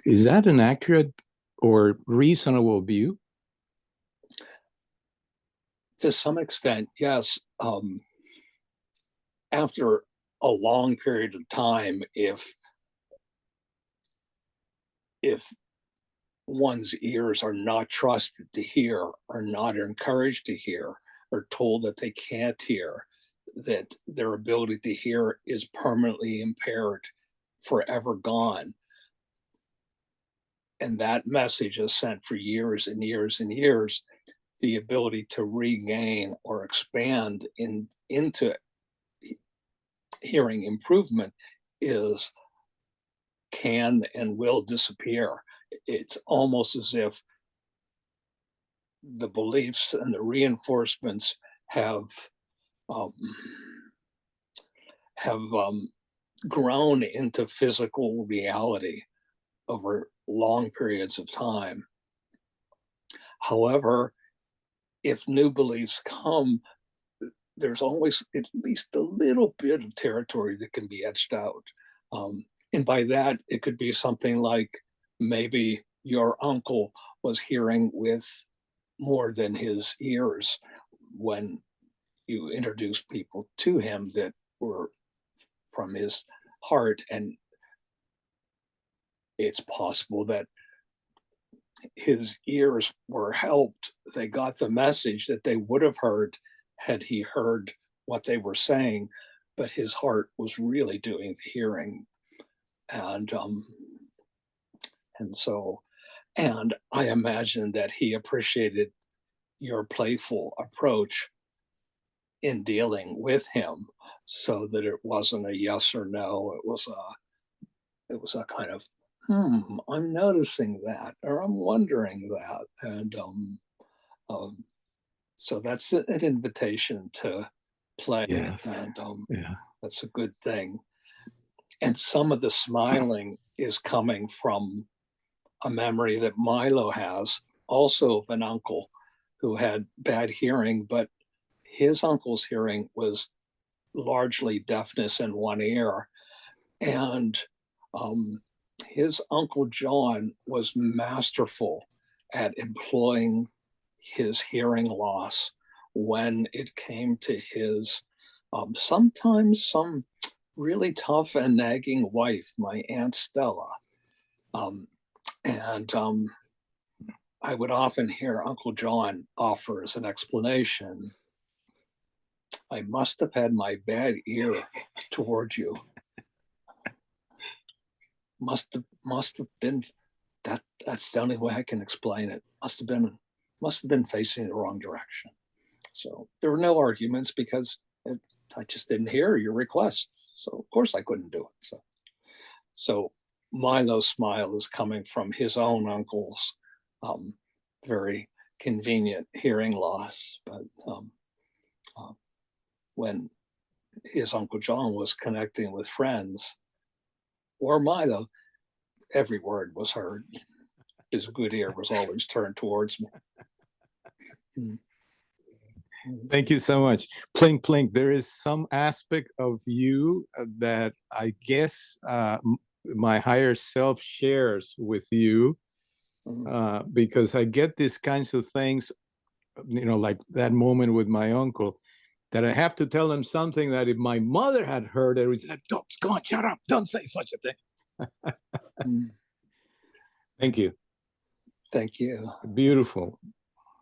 Is that an accurate or reasonable view? To some extent, yes. After a long period of time, if one's ears are not trusted to hear, are not encouraged to hear, or told that they can't hear, that their ability to hear is permanently impaired, forever gone. And that message is sent for years and years and years. The ability to regain or expand into hearing improvement can and will disappear. It's almost as if the beliefs and the reinforcements have grown into physical reality over long periods of time. However, if new beliefs come, there's always at least a little bit of territory that can be etched out. And by that, it could be something like maybe your uncle was hearing with more than his ears when you introduced people to him that were from his heart. And it's possible that his ears were helped. They got the message that they would have heard had he heard what they were saying, but his heart was really doing the hearing. And so And I imagine that he appreciated your playful approach in dealing with him, so that it wasn't a yes or no. It was a kind of, I'm noticing that, or I'm wondering that. And so that's an invitation to play. Yes. And Yeah. that's a good thing. And some of the smiling is coming from a memory that Milo has, also of an uncle who had bad hearing, but his uncle's hearing was largely deafness in one ear. And his Uncle John was masterful at employing his hearing loss when it came to his sometimes some really tough and nagging wife, my Aunt Stella. And I would often hear Uncle John offer as an explanation, I must have had my bad ear toward you. Must have been that's the only way I can explain it. Must have been facing the wrong direction. So there were no arguments because I just didn't hear your requests. So of course I couldn't do it. So Milo's smile is coming from his own uncle's very convenient hearing loss. But when his Uncle John was connecting with friends, or Milo, every word was heard. His good ear was always turned towards me. Thank you so much. Plink Plink, there is some aspect of you that I guess my higher self shares with you, because I get these kinds of things, like that moment with my uncle, that I have to tell him something that if my mother had heard it, would say, "Don't, go on, shut up, don't say such a thing." Thank you. Thank you. Beautiful.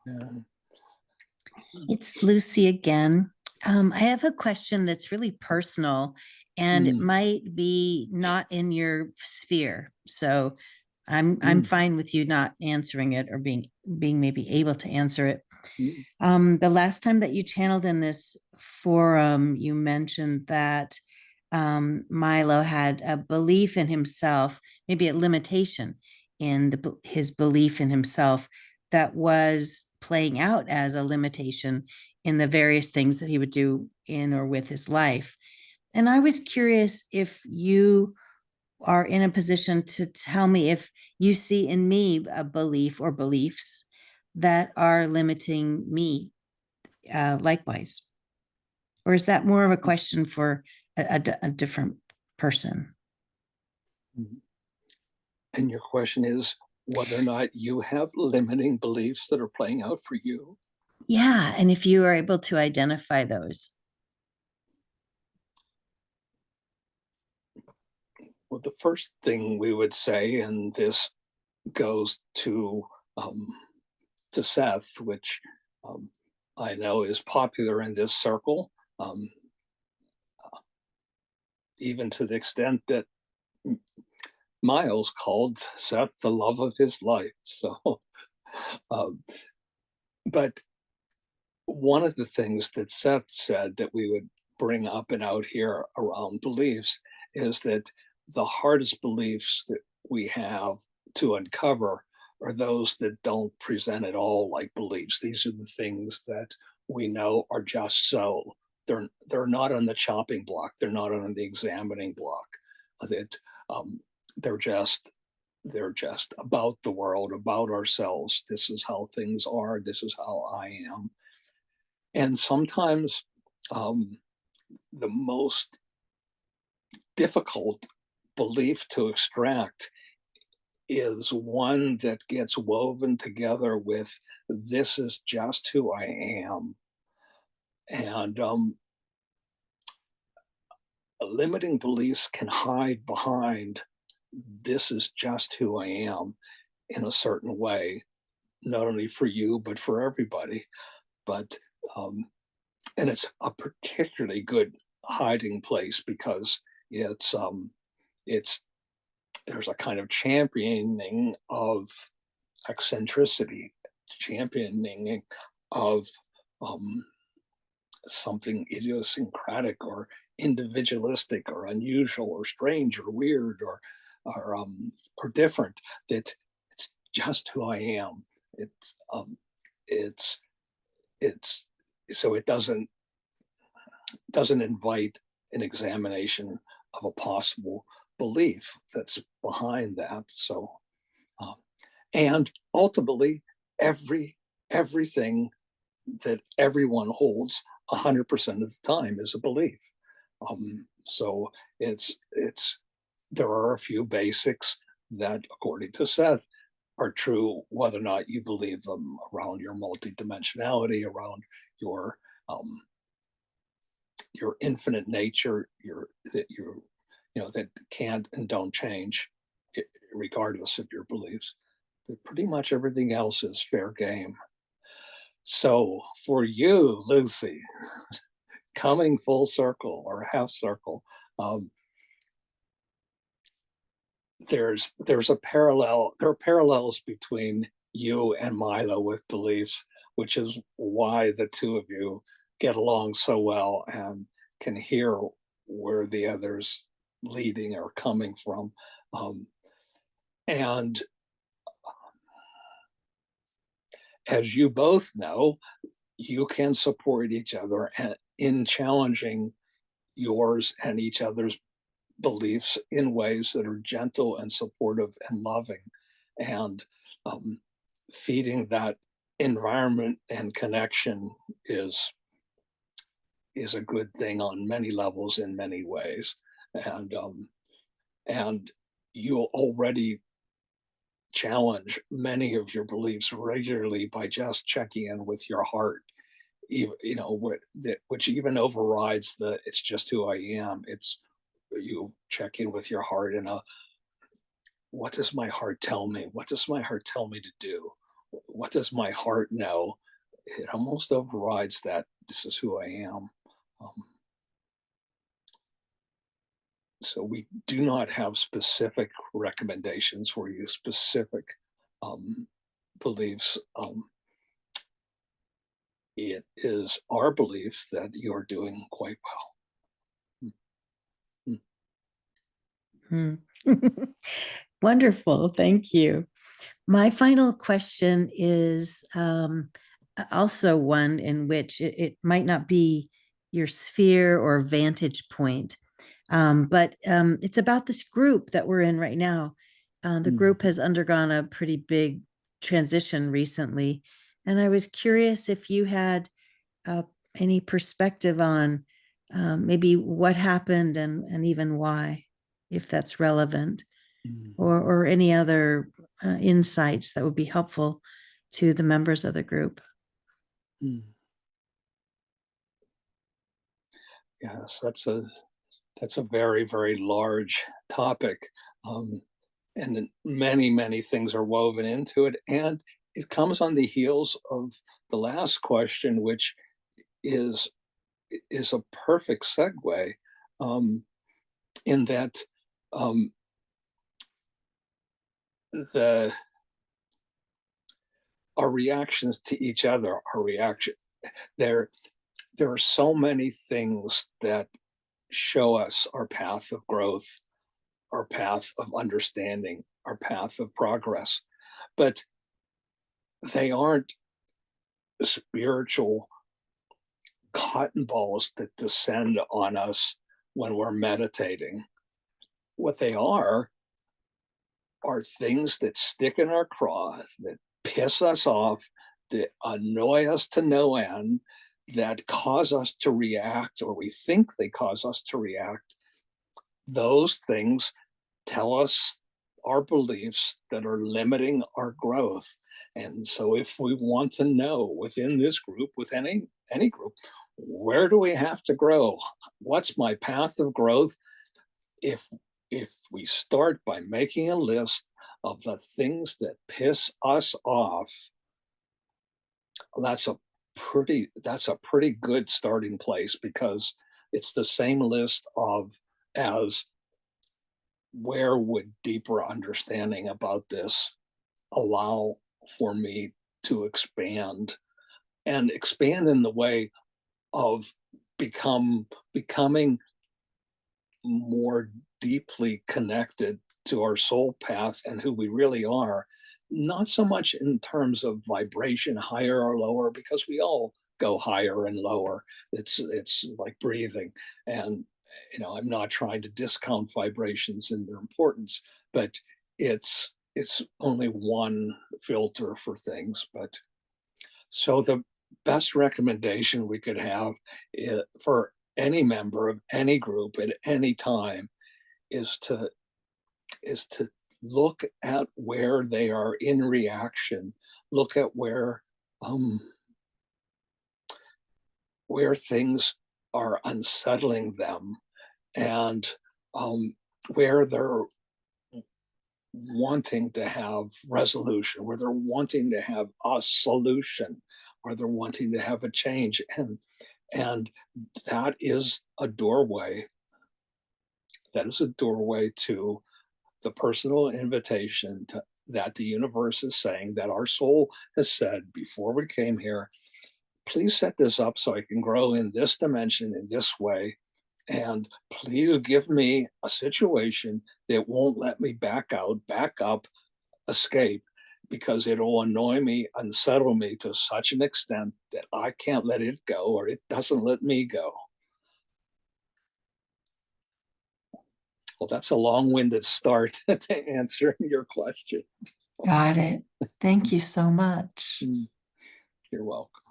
Yeah. It's Lucy again. I have a question that's really personal, and it might be not in your sphere. So I'm fine with you not answering it or being maybe able to answer it. The last time that you channeled in this forum, you mentioned that Milo had a belief in himself, maybe a limitation in his belief in himself that was playing out as a limitation in the various things that he would do in or with his life. And I was curious if you are in a position to tell me if you see in me a belief or beliefs that are limiting me likewise. Or is that more of a question for a different person? And your question is whether or not you have limiting beliefs that are playing out for you? Yeah, and if you are able to identify those. Well, the first thing we would say, and this goes to Seth, which I know is popular in this circle, even to the extent that Miles called Seth the love of his life. So, but one of the things that Seth said that we would bring up and out here around beliefs is that the hardest beliefs that we have to uncover are those that don't present at all like beliefs. These are the things that we know are just so. They're not on the chopping block. They're not on the examining block. That they're just about the world, about ourselves. This is how things are. This is how I am. And sometimes the most difficult belief to extract is one that gets woven together with this is just who I am. And limiting beliefs can hide behind this is just who I am in a certain way, not only for you, but for everybody. But and it's a particularly good hiding place because it's there's a kind of championing of eccentricity, championing of something idiosyncratic or individualistic or unusual or strange or weird or different. That it's just who I am. It's so it doesn't invite an examination of a possible belief that's behind that. So and ultimately everything that everyone holds 100% of the time is a belief. So it's there are a few basics that, according to Seth, are true whether or not you believe them around your multidimensionality, around your infinite nature, that can't and don't change regardless of your beliefs. But pretty much everything else is fair game. So for you, Lucy, coming full circle or half circle, there's a parallel. There are parallels between you and Milo with beliefs, which is why the two of you get along so well and can hear where the other's leading or coming from. And as you both know, you can support each other in challenging yours and each other's beliefs in ways that are gentle and supportive and loving, and feeding that environment and connection is a good thing on many levels in many ways. And you already challenge many of your beliefs regularly by just checking in with your heart, which even overrides the "it's just who I am." It's you check in with your heart and what does my heart tell me? What does my heart tell me to do? What does my heart know? It almost overrides that "this is who I am." So we do not have specific recommendations for you, specific beliefs. It is our belief that you're doing quite well. Wonderful. Thank you. My final question is also one in which it might not be your sphere or vantage point, but it's about this group that we're in right now. The group has undergone a pretty big transition recently. And I was curious if you had any perspective on maybe what happened and even why, if that's relevant, or any other insights that would be helpful to the members of the group. Yes, that's a very, very large topic. And many things are woven into it. And it comes on the heels of the last question, which is a perfect segue, in that our reactions to each other, there are so many things that show us our path of growth, our path of understanding, our path of progress, but they aren't spiritual cotton balls that descend on us when we're meditating. What they are things that stick in our craw, that piss us off, that annoy us to no end, that cause us to react, or we think they cause us to react. Those things tell us our beliefs that are limiting our growth. And so if we want to know within this group, with any group, where do we have to grow? What's my path of growth? If we start by making a list of the things that piss us off, that's a pretty good starting place, because it's the same list as where would deeper understanding about this allow for me to expand, and expand in the way of becoming more deeply connected to our soul path and who we really are, not so much in terms of vibration, higher or lower, because we all go higher and lower. It's like breathing. And I'm not trying to discount vibrations and their importance, but it's only one filter for things. But so the best recommendation we could have for any member of any group at any time is to look at where they are in reaction, look at where things are unsettling them, and where they're wanting to have resolution, where they're wanting to have a solution, where they're wanting to have a change. And that is a doorway. That is a doorway to the personal invitation that the universe is saying, that our soul has said before we came here, please set this up so I can grow in this dimension in this way. And please give me a situation that won't let me back out, back up, escape, because it'll annoy me, unsettle me to such an extent that I can't let it go, or it doesn't let me go. Well, that's a long-winded start to answering your question. Got it. Thank you so much. You're welcome.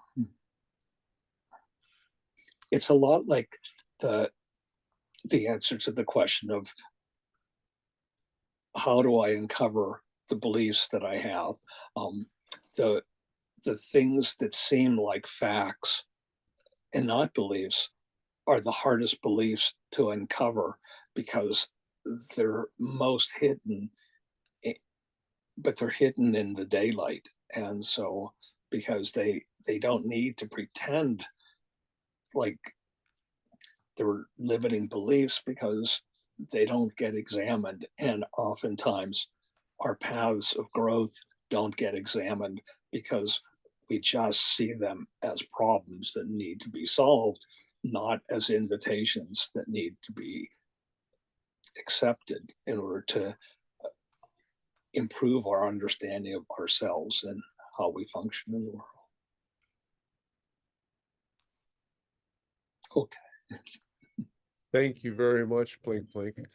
It's a lot like the answer to the question of how do I uncover the beliefs that I have. The things that seem like facts and not beliefs are the hardest beliefs to uncover, because they're most hidden, but they're hidden in the daylight. And so because they don't need to pretend like they're limiting beliefs, because they don't get examined. And oftentimes our paths of growth don't get examined because we just see them as problems that need to be solved, not as invitations that need to be accepted in order to improve our understanding of ourselves and how we function in the world. Okay. Thank you very much, Plink Plink.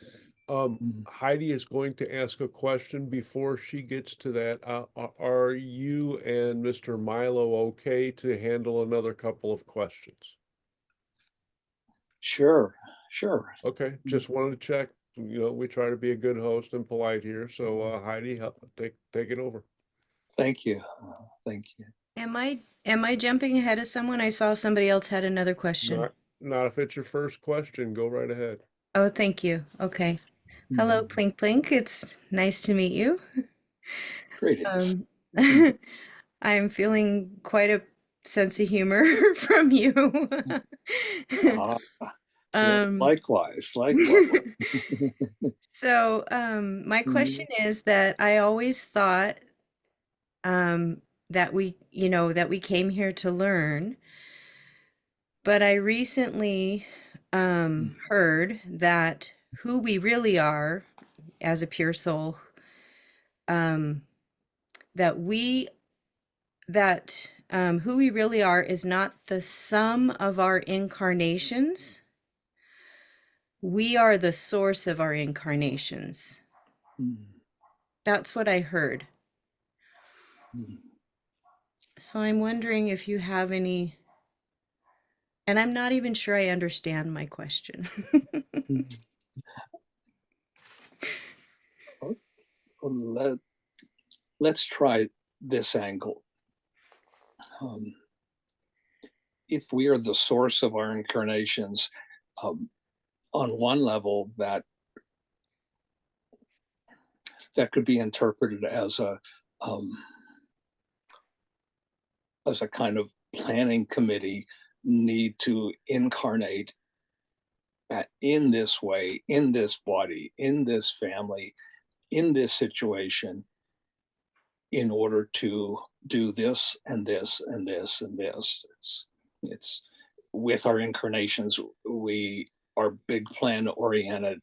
Heidi is going to ask a question. Before she gets to that, are you and Mr. Milo okay to handle another couple of questions? Sure. Okay, just wanted to check. We try to be a good host and polite here. So Heidi, take it over. Thank you. Thank you. Am I jumping ahead of someone? I saw somebody else had another question. Not if it's your first question. Go right ahead. Oh, thank you. Okay. Hello, Plink Plink. It's nice to meet you. Greetings. I'm feeling quite a sense of humor from you. Likewise. So, my question is that I always thought that we came here to learn, but I recently heard that who we really are as a pure soul, that who we really are is not the sum of our incarnations. We are the source of our incarnations. That's what I heard. So I'm wondering if you have any, and I'm not even sure I understand my question. Let's try this angle. If we are the source of our incarnations, on one level, that could be interpreted as a kind of planning committee need to incarnate in this way, in this body, in this family, in this situation, in order to do this and this and this and this. It's with our incarnations, we are big plan oriented,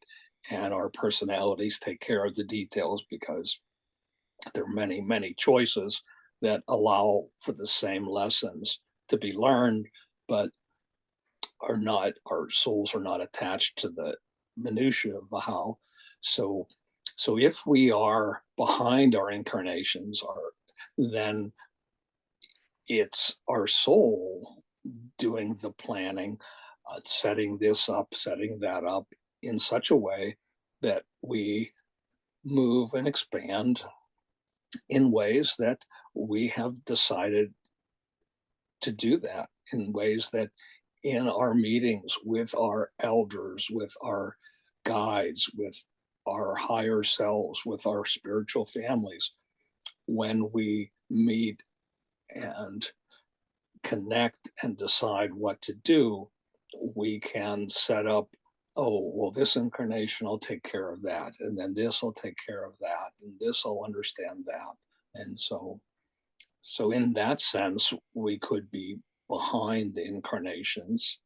and our personalities take care of the details because there are many, many choices that allow for the same lessons to be learned, but our souls are not attached to the minutiae of the how. So if we are behind our incarnations, then it's our soul doing the planning, setting this up, setting that up in such a way that we move and expand in ways that we have decided to do that, in ways that in our meetings with our elders, with our guides, with our higher selves, with our spiritual families, when we meet and connect and decide what to do, we can set up, oh, well, this incarnation will take care of that, and then this will take care of that, and this will understand that. And so in that sense, we could be behind the incarnations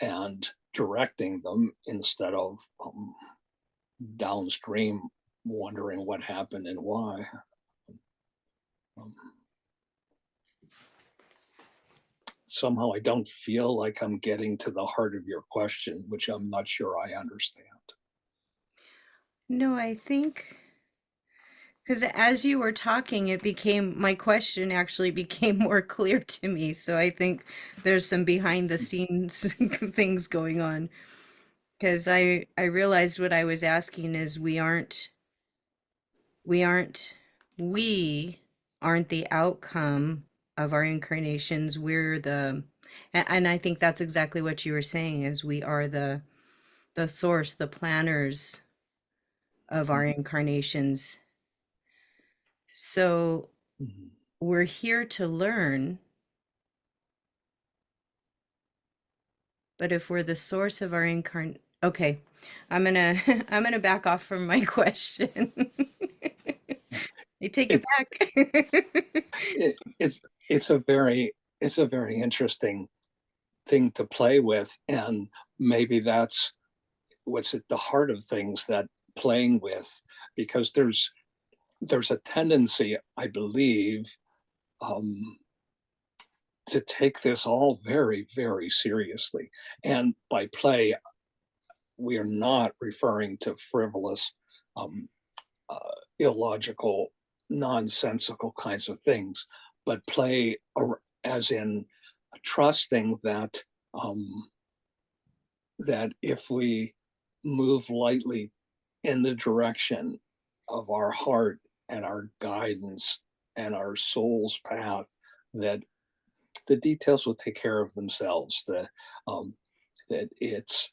and directing them instead of downstream wondering what happened and why. Somehow I don't feel like I'm getting to the heart of your question, which I'm not sure I understand. No, I think because as you were talking, my question actually became more clear to me. So I think there's some behind the scenes things going on. Because I realized what I was asking is we aren't the outcome of our incarnations. And I think that's exactly what you were saying, is we are the source, the planners of our incarnations. So we're here to learn, but if we're the source of our okay, I'm gonna back off from my question. I take it back. It's a very interesting thing to play with, and maybe that's what's at the heart of things, that playing with, because there's a tendency, I believe, to take this all very, very seriously. And by play, we are not referring to frivolous, illogical, nonsensical kinds of things, but play as in trusting that that if we move lightly in the direction of our heart and our guidance and our soul's path, that the details will take care of themselves. That it's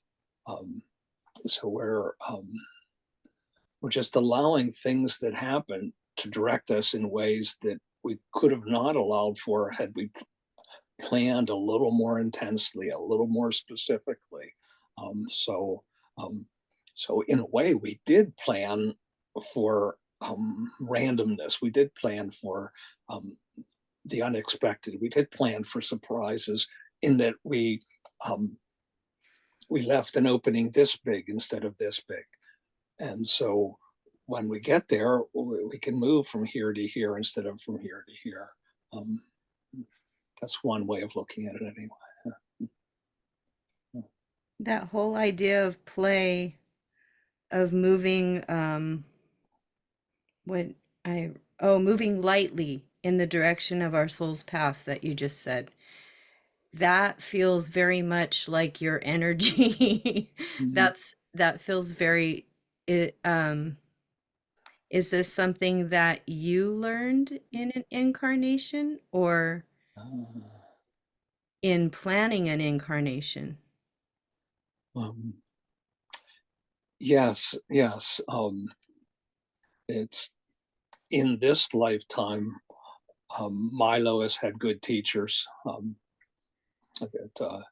so we're just allowing things that happen to direct us in ways that we could have not allowed for had we planned a little more intensely, a little more specifically. So in a way, we did plan for randomness. We did plan for the unexpected. We did plan for surprises, in that we left an opening this big instead of this big. And so when we get there, we can move from here to here instead of from here to here. That's one way of looking at it anyway. That whole idea of play, of moving, moving lightly in the direction of our soul's path that you just said, that feels very much like your energy. That feels very, is this something that you learned in an incarnation, or in planning an incarnation? Yes. It's in this lifetime. Milo has had good teachers that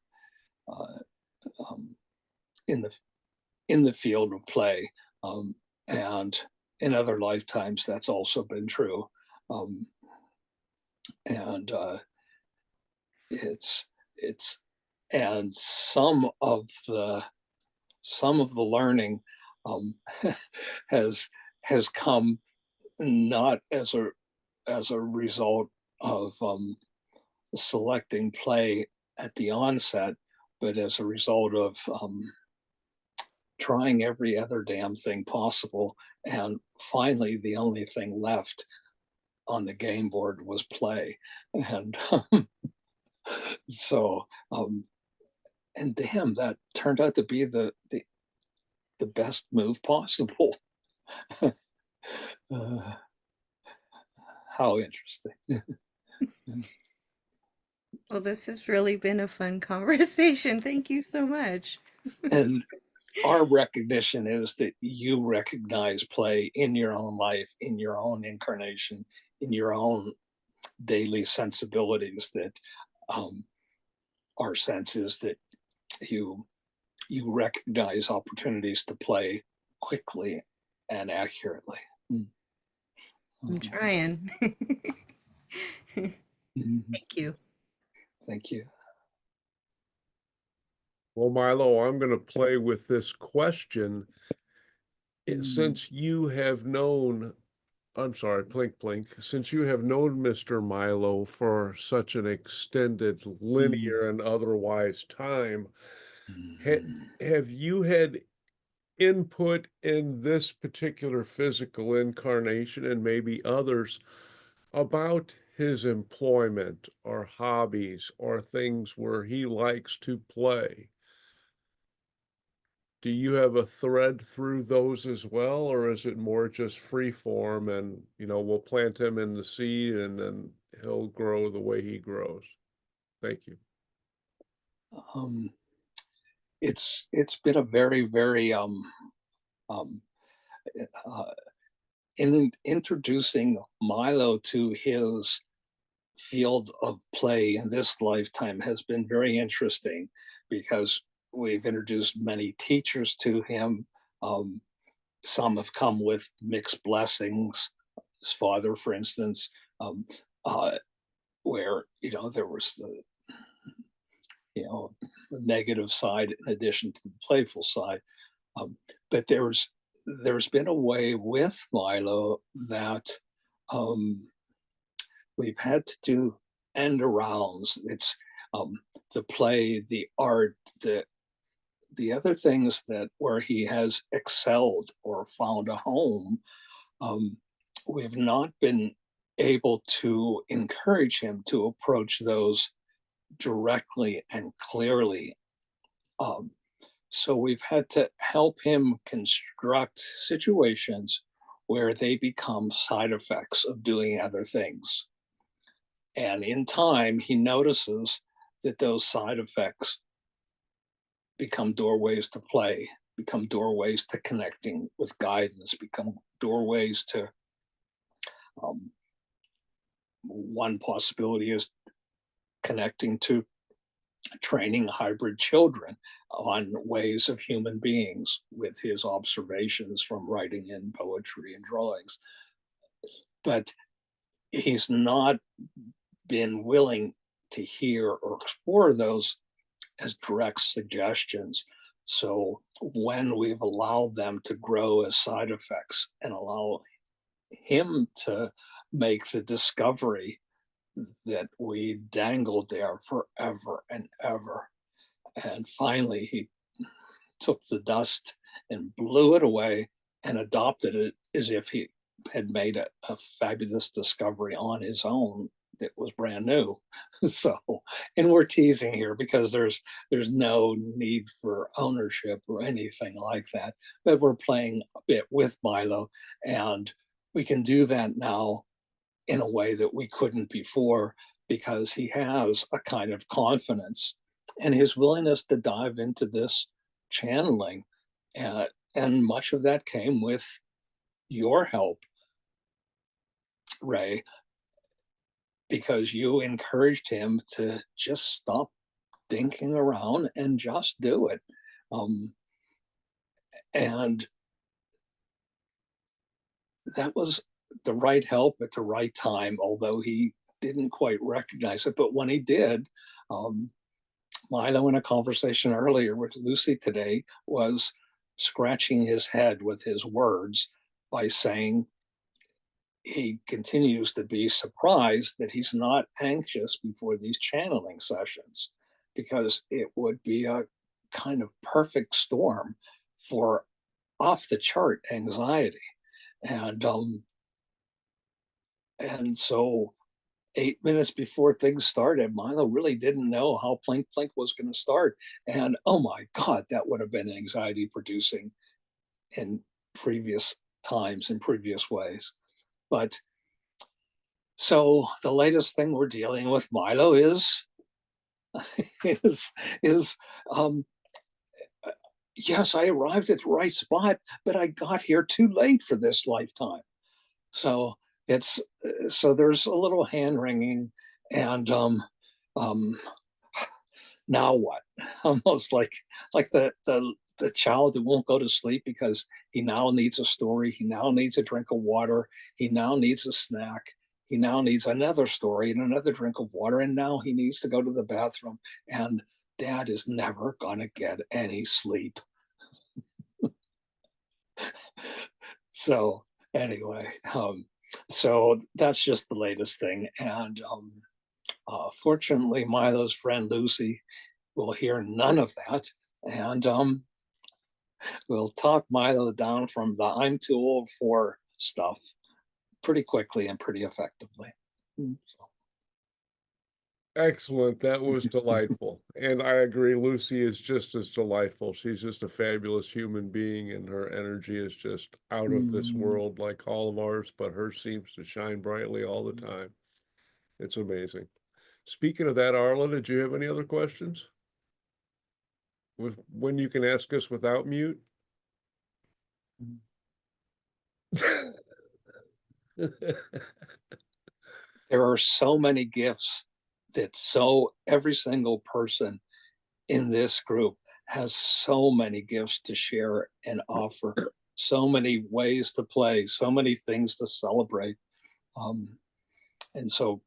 in the field of play, and in other lifetimes, that's also been true. And it's and some of the learning has come not as a result of selecting play at the onset, but as a result of trying every other damn thing possible. And finally, the only thing left on the game board was play. And so, and damn, that turned out to be the best move possible. How interesting. Well, this has really been a fun conversation. Thank you so much. And our recognition is that you recognize play in your own life, in your own incarnation, in your own daily sensibilities, that our sense is that you recognize opportunities to play quickly and accurately. I'm trying. Thank you. Thank you. Well, Milo, I'm going to play with this question. Since you have known, I'm sorry, Plink Plink, since you have known Mr. Milo for such an extended linear and otherwise time, have you had input in this particular physical incarnation and maybe others about his employment or hobbies or things where he likes to play? Do you have a thread through those as well, or is it more just free form and, we'll plant him in the seed and then he'll grow the way he grows? Thank you. It's been a very, very in introducing Milo to his field of play in this lifetime has been very interesting, because we've introduced many teachers to him. Some have come with mixed blessings. His father, for instance, where there was the negative side in addition to the playful side. But there's been a way with Milo that we've had to do end arounds. It's the play, the art, the other things that where he has excelled or found a home. We've not been able to encourage him to approach those directly and clearly. So we've had to help him construct situations where they become side effects of doing other things. And in time, he notices that those side effects become doorways to play, become doorways to connecting with guidance, become doorways to one possibility is connecting to training hybrid children on ways of human beings with his observations from writing in poetry and drawings. But he's not been willing to hear or explore those as direct suggestions. So when we've allowed them to grow as side effects and allow him to make the discovery that we dangled there forever and ever, and finally he took the dust and blew it away and adopted it as if he had made a fabulous discovery on his own that was brand new. So, and we're teasing here because there's no need for ownership or anything like that, but we're playing a bit with Milo, and we can do that now in a way that we couldn't before, because he has a kind of confidence and his willingness to dive into this channeling. And much of that came with your help, Ray, because you encouraged him to just stop dinking around and just do it. And that was the right help at the right time, although he didn't quite recognize it. But when he did, Milo, in a conversation earlier with Lucy today, was scratching his head with his words by saying he continues to be surprised that he's not anxious before these channeling sessions, because it would be a kind of perfect storm for off the chart anxiety. And so 8 minutes before things started, Milo really didn't know how Plink Plink was going to start. And oh my God, that would have been anxiety producing in previous times, in previous ways. But so the latest thing we're dealing with, Milo, is is yes, I arrived at the right spot, but I got here too late for this lifetime. So it's there's a little hand wringing, and now what? Almost like the child that won't go to sleep because he now needs a story, he now needs a drink of water, he now needs a snack, he now needs another story and another drink of water, and now he needs to go to the bathroom, and Dad is never gonna get any sleep. So anyway, so that's just the latest thing. And fortunately, Milo's friend Lucy will hear none of that, and we'll talk Milo down from the I'm too old for stuff pretty quickly and pretty effectively. Excellent. That was delightful. And I agree, Lucy is just as delightful. She's just a fabulous human being, and her energy is just out of this world like all of ours, but hers seems to shine brightly all the time. It's amazing. Speaking of that, Arla, did you have any other questions? When you can ask us without mute? There are so many gifts that every single person in this group has so many gifts to share and offer, so many ways to play, so many things to celebrate. And so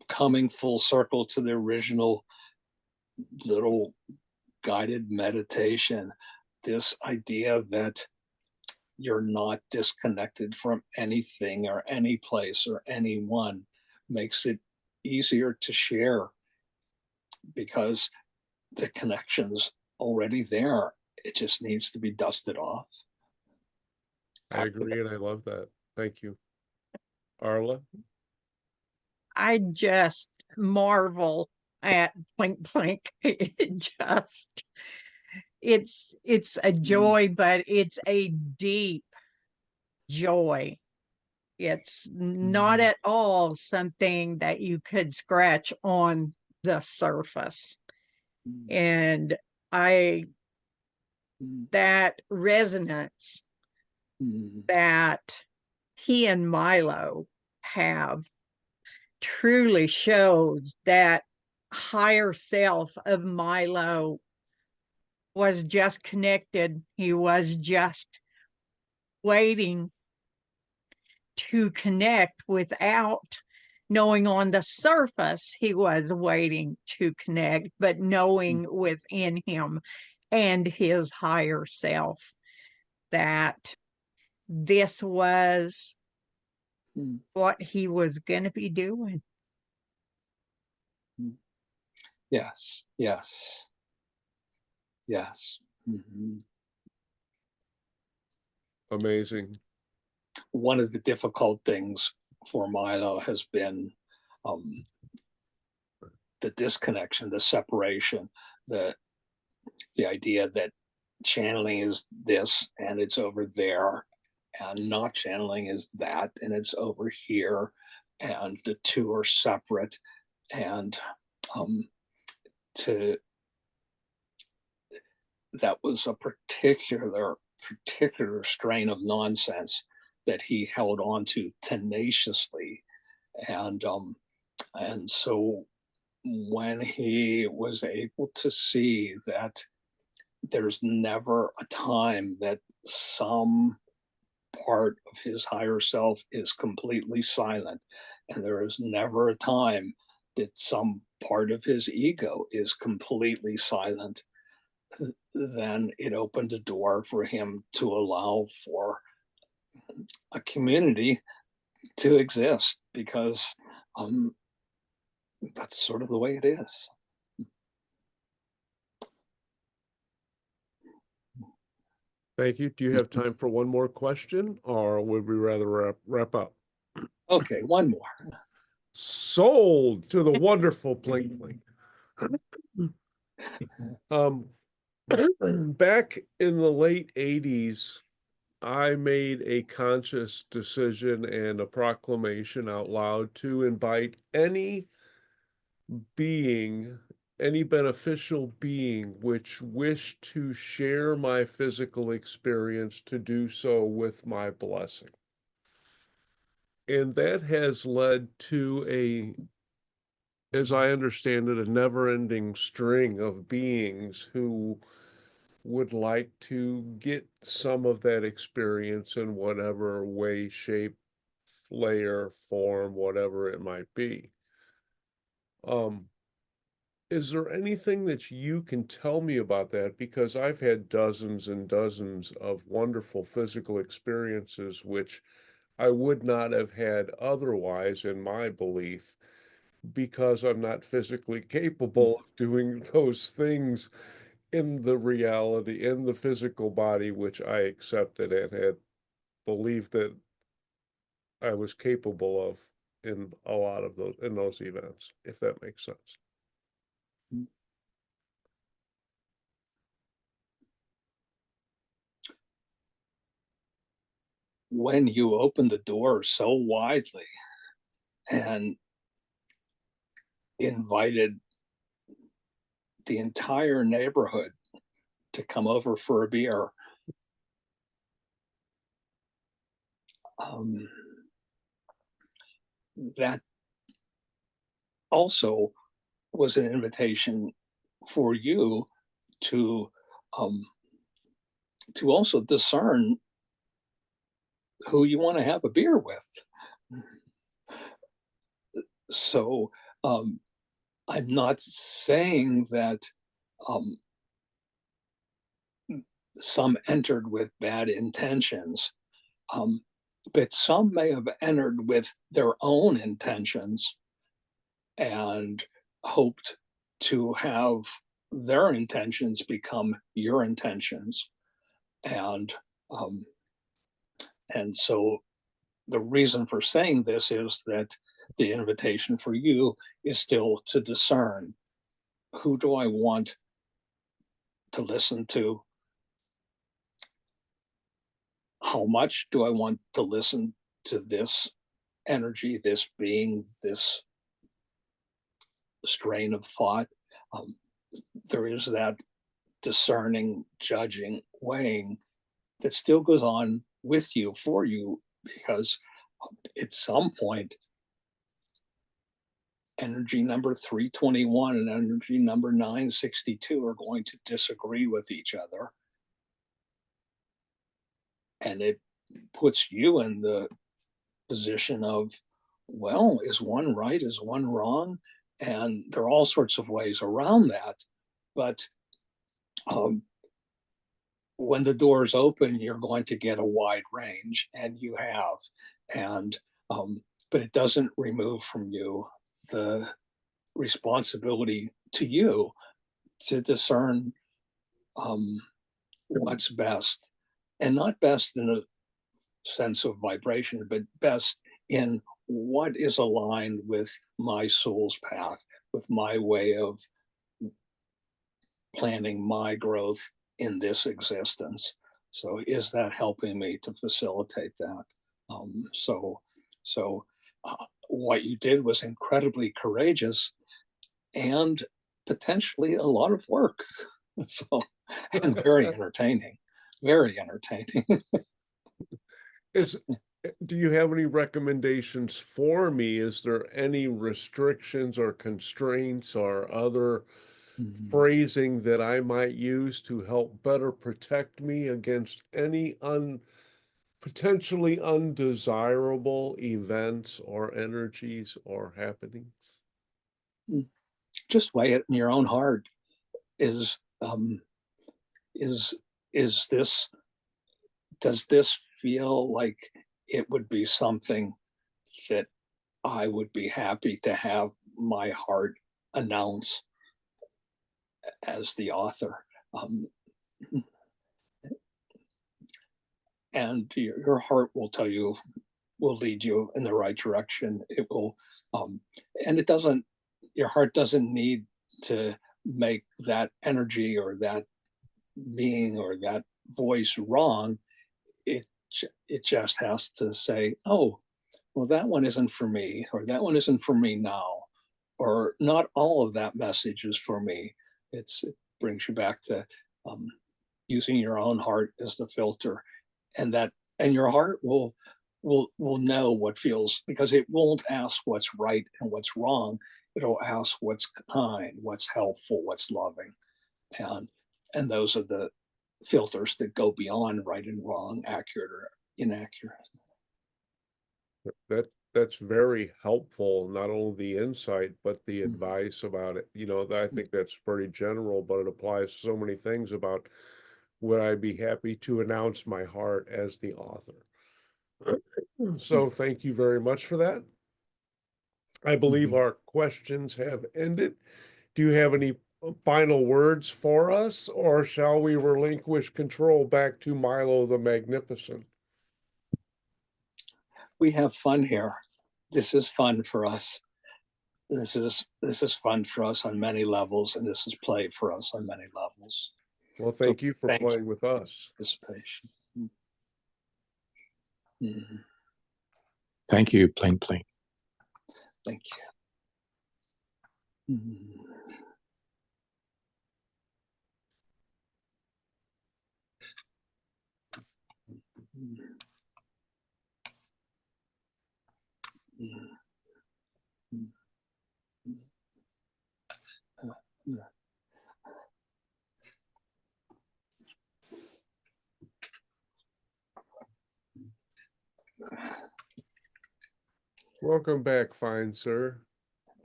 coming full circle to the original little guided meditation, this idea that you're not disconnected from anything or any place or anyone makes it easier to share, because the connection's already there. It just needs to be dusted off. I agree, and I love that. Thank you. Arla? I just marvel at Plink Plink. It's a joy, but it's a deep joy. It's not at all something that you could scratch on the surface. And that resonance that he and Milo have truly shows that higher self of Milo was just connected. He was just waiting to connect without knowing on the surface he was waiting to connect, but knowing within him and his higher self that this was what he was going to be doing. Yes, yes, yes. Amazing. One of the difficult things for Milo has been the disconnection, the separation, the idea that channeling is this and it's over there, and not channeling is that and it's over here, and the two are separate. And that was a particular strain of nonsense that he held on to tenaciously. And so when he was able to see that there's never a time that some part of his higher self is completely silent. And there is never a time that some part of his ego is completely silent. Then it opened a door for him to allow for a community to exist, because that's sort of the way it is. Thank you. Do you have time for one more question, or would we rather wrap up? Okay, one more. Sold to the wonderful Plink Plink. Back in the late 80s, I made a conscious decision and a proclamation out loud to invite any being, any beneficial being which wished to share my physical experience, to do so with my blessing. And that has led to as I understand it, a never-ending string of beings who would like to get some of that experience in whatever way, shape, layer, form, whatever it might be. Is there anything that you can tell me about that? Because I've had dozens and dozens of wonderful physical experiences, which I would not have had otherwise, in my belief, because I'm not physically capable of doing those things in the reality, in the physical body, which I accepted and had believed that I was capable of in a lot of those events, if that makes sense. When you open the door so widely and invited the entire neighborhood to come over for a beer, that also was an invitation for you to also discern who you want to have a beer with. So I'm not saying that some entered with bad intentions, but some may have entered with their own intentions and hoped to have their intentions become your intentions. And so the reason for saying this is that the invitation for you is still to discern, who do I want to listen to? How much do I want to listen to this energy, this being, this strain of thought? There is that discerning, judging, weighing that still goes on with you, for you, because at some point, energy number 321 and energy number 962 are going to disagree with each other. And it puts you in the position of, well, is one right? Is one wrong? And there are all sorts of ways around that. But when the doors open, you're going to get a wide range, and you have. And but it doesn't remove from you the responsibility to you to discern what's best, and not best in a sense of vibration, but best in what is aligned with my soul's path, with my way of planning my growth in this existence. So is that helping me to facilitate that? What you did was incredibly courageous and potentially a lot of work. So, and very entertaining, very entertaining. Do you have any recommendations for me? Is there any restrictions or constraints or other phrasing that I might use to help better protect me against any potentially undesirable events or energies or happenings? Just weigh it in your own heart. Is is this, does this feel like it would be something that I would be happy to have my heart announce as the author? And your heart will tell you, will lead you in the right direction. It will, and it doesn't, your heart doesn't need to make that energy or that being or that voice wrong. It just has to say, oh, well, that one isn't for me, or that one isn't for me now, or not all of that message is for me. It brings you back to using your own heart as the filter, and your heart will know what feels, because it won't ask what's right and what's wrong. It'll ask what's kind, what's helpful, what's loving, and those are the filters that go beyond right and wrong, accurate or inaccurate. That's very helpful, not only the insight, but the advice about it. I think that's pretty general, but it applies to so many things about would I be happy to announce my heart as the author. So thank you very much for that. I believe our questions have ended. Do you have any final words for us, or shall we relinquish control back to Milo the Magnificent? We have fun here. This is fun for us. This is fun for us on many levels, and this is play for us on many levels. Well, thank you for playing with us. Participation. Thank you, Plink Plink. Thank you. Welcome back, fine sir.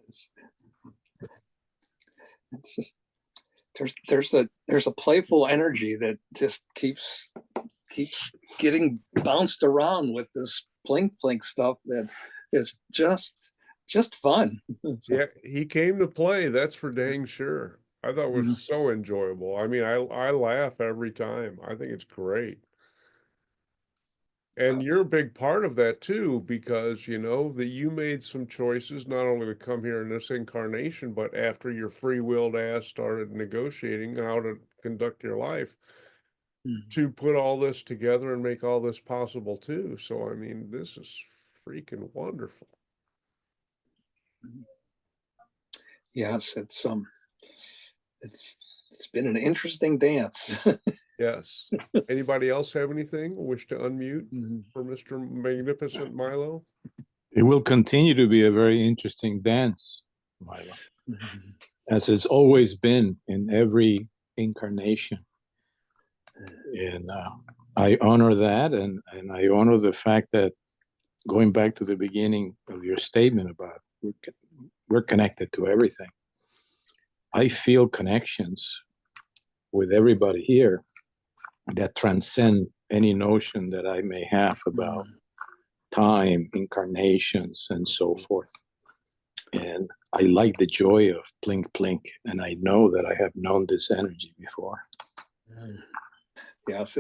It's just there's a playful energy that just keeps getting bounced around with this Plink Plink stuff that is just fun. Yeah, he came to play, that's for dang sure. I thought it was so enjoyable. I mean, I laugh every time. I think it's great. And you're a big part of that too, because that you made some choices not only to come here in this incarnation, but after your free-willed ass started negotiating how to conduct your life, to put all this together and make all this possible too. So I mean, this is freaking wonderful. Yes, it's been an interesting dance. Yes. Anybody else have anything wish to unmute for Mr. Magnificent Milo? It will continue to be a very interesting dance, Milo, as it's always been in every incarnation. And I honor that, and I honor the fact that, going back to the beginning of your statement about we're connected to everything. I feel connections with everybody here that transcend any notion that I may have about time, incarnations, and so forth. And I like the joy of Plink Plink, and I know that I have known this energy before. Yes,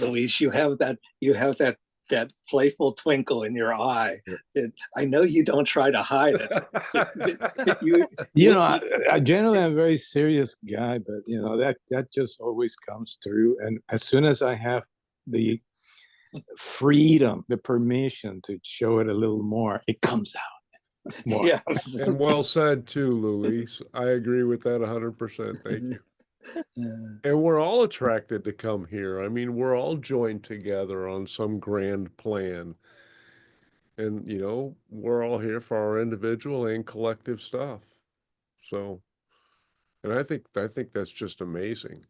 Luis, you have that playful twinkle in your eye. I know you don't try to hide it. I generally am a very serious guy, but that just always comes through. And as soon as I have the freedom, the permission to show it a little more, it comes out more. Yes. And well said too, Luis. I agree with that 100%. Thank you. And we're all attracted to come here. I mean, we're all joined together on some grand plan. And, we're all here for our individual and collective stuff. So, and I think that's just amazing.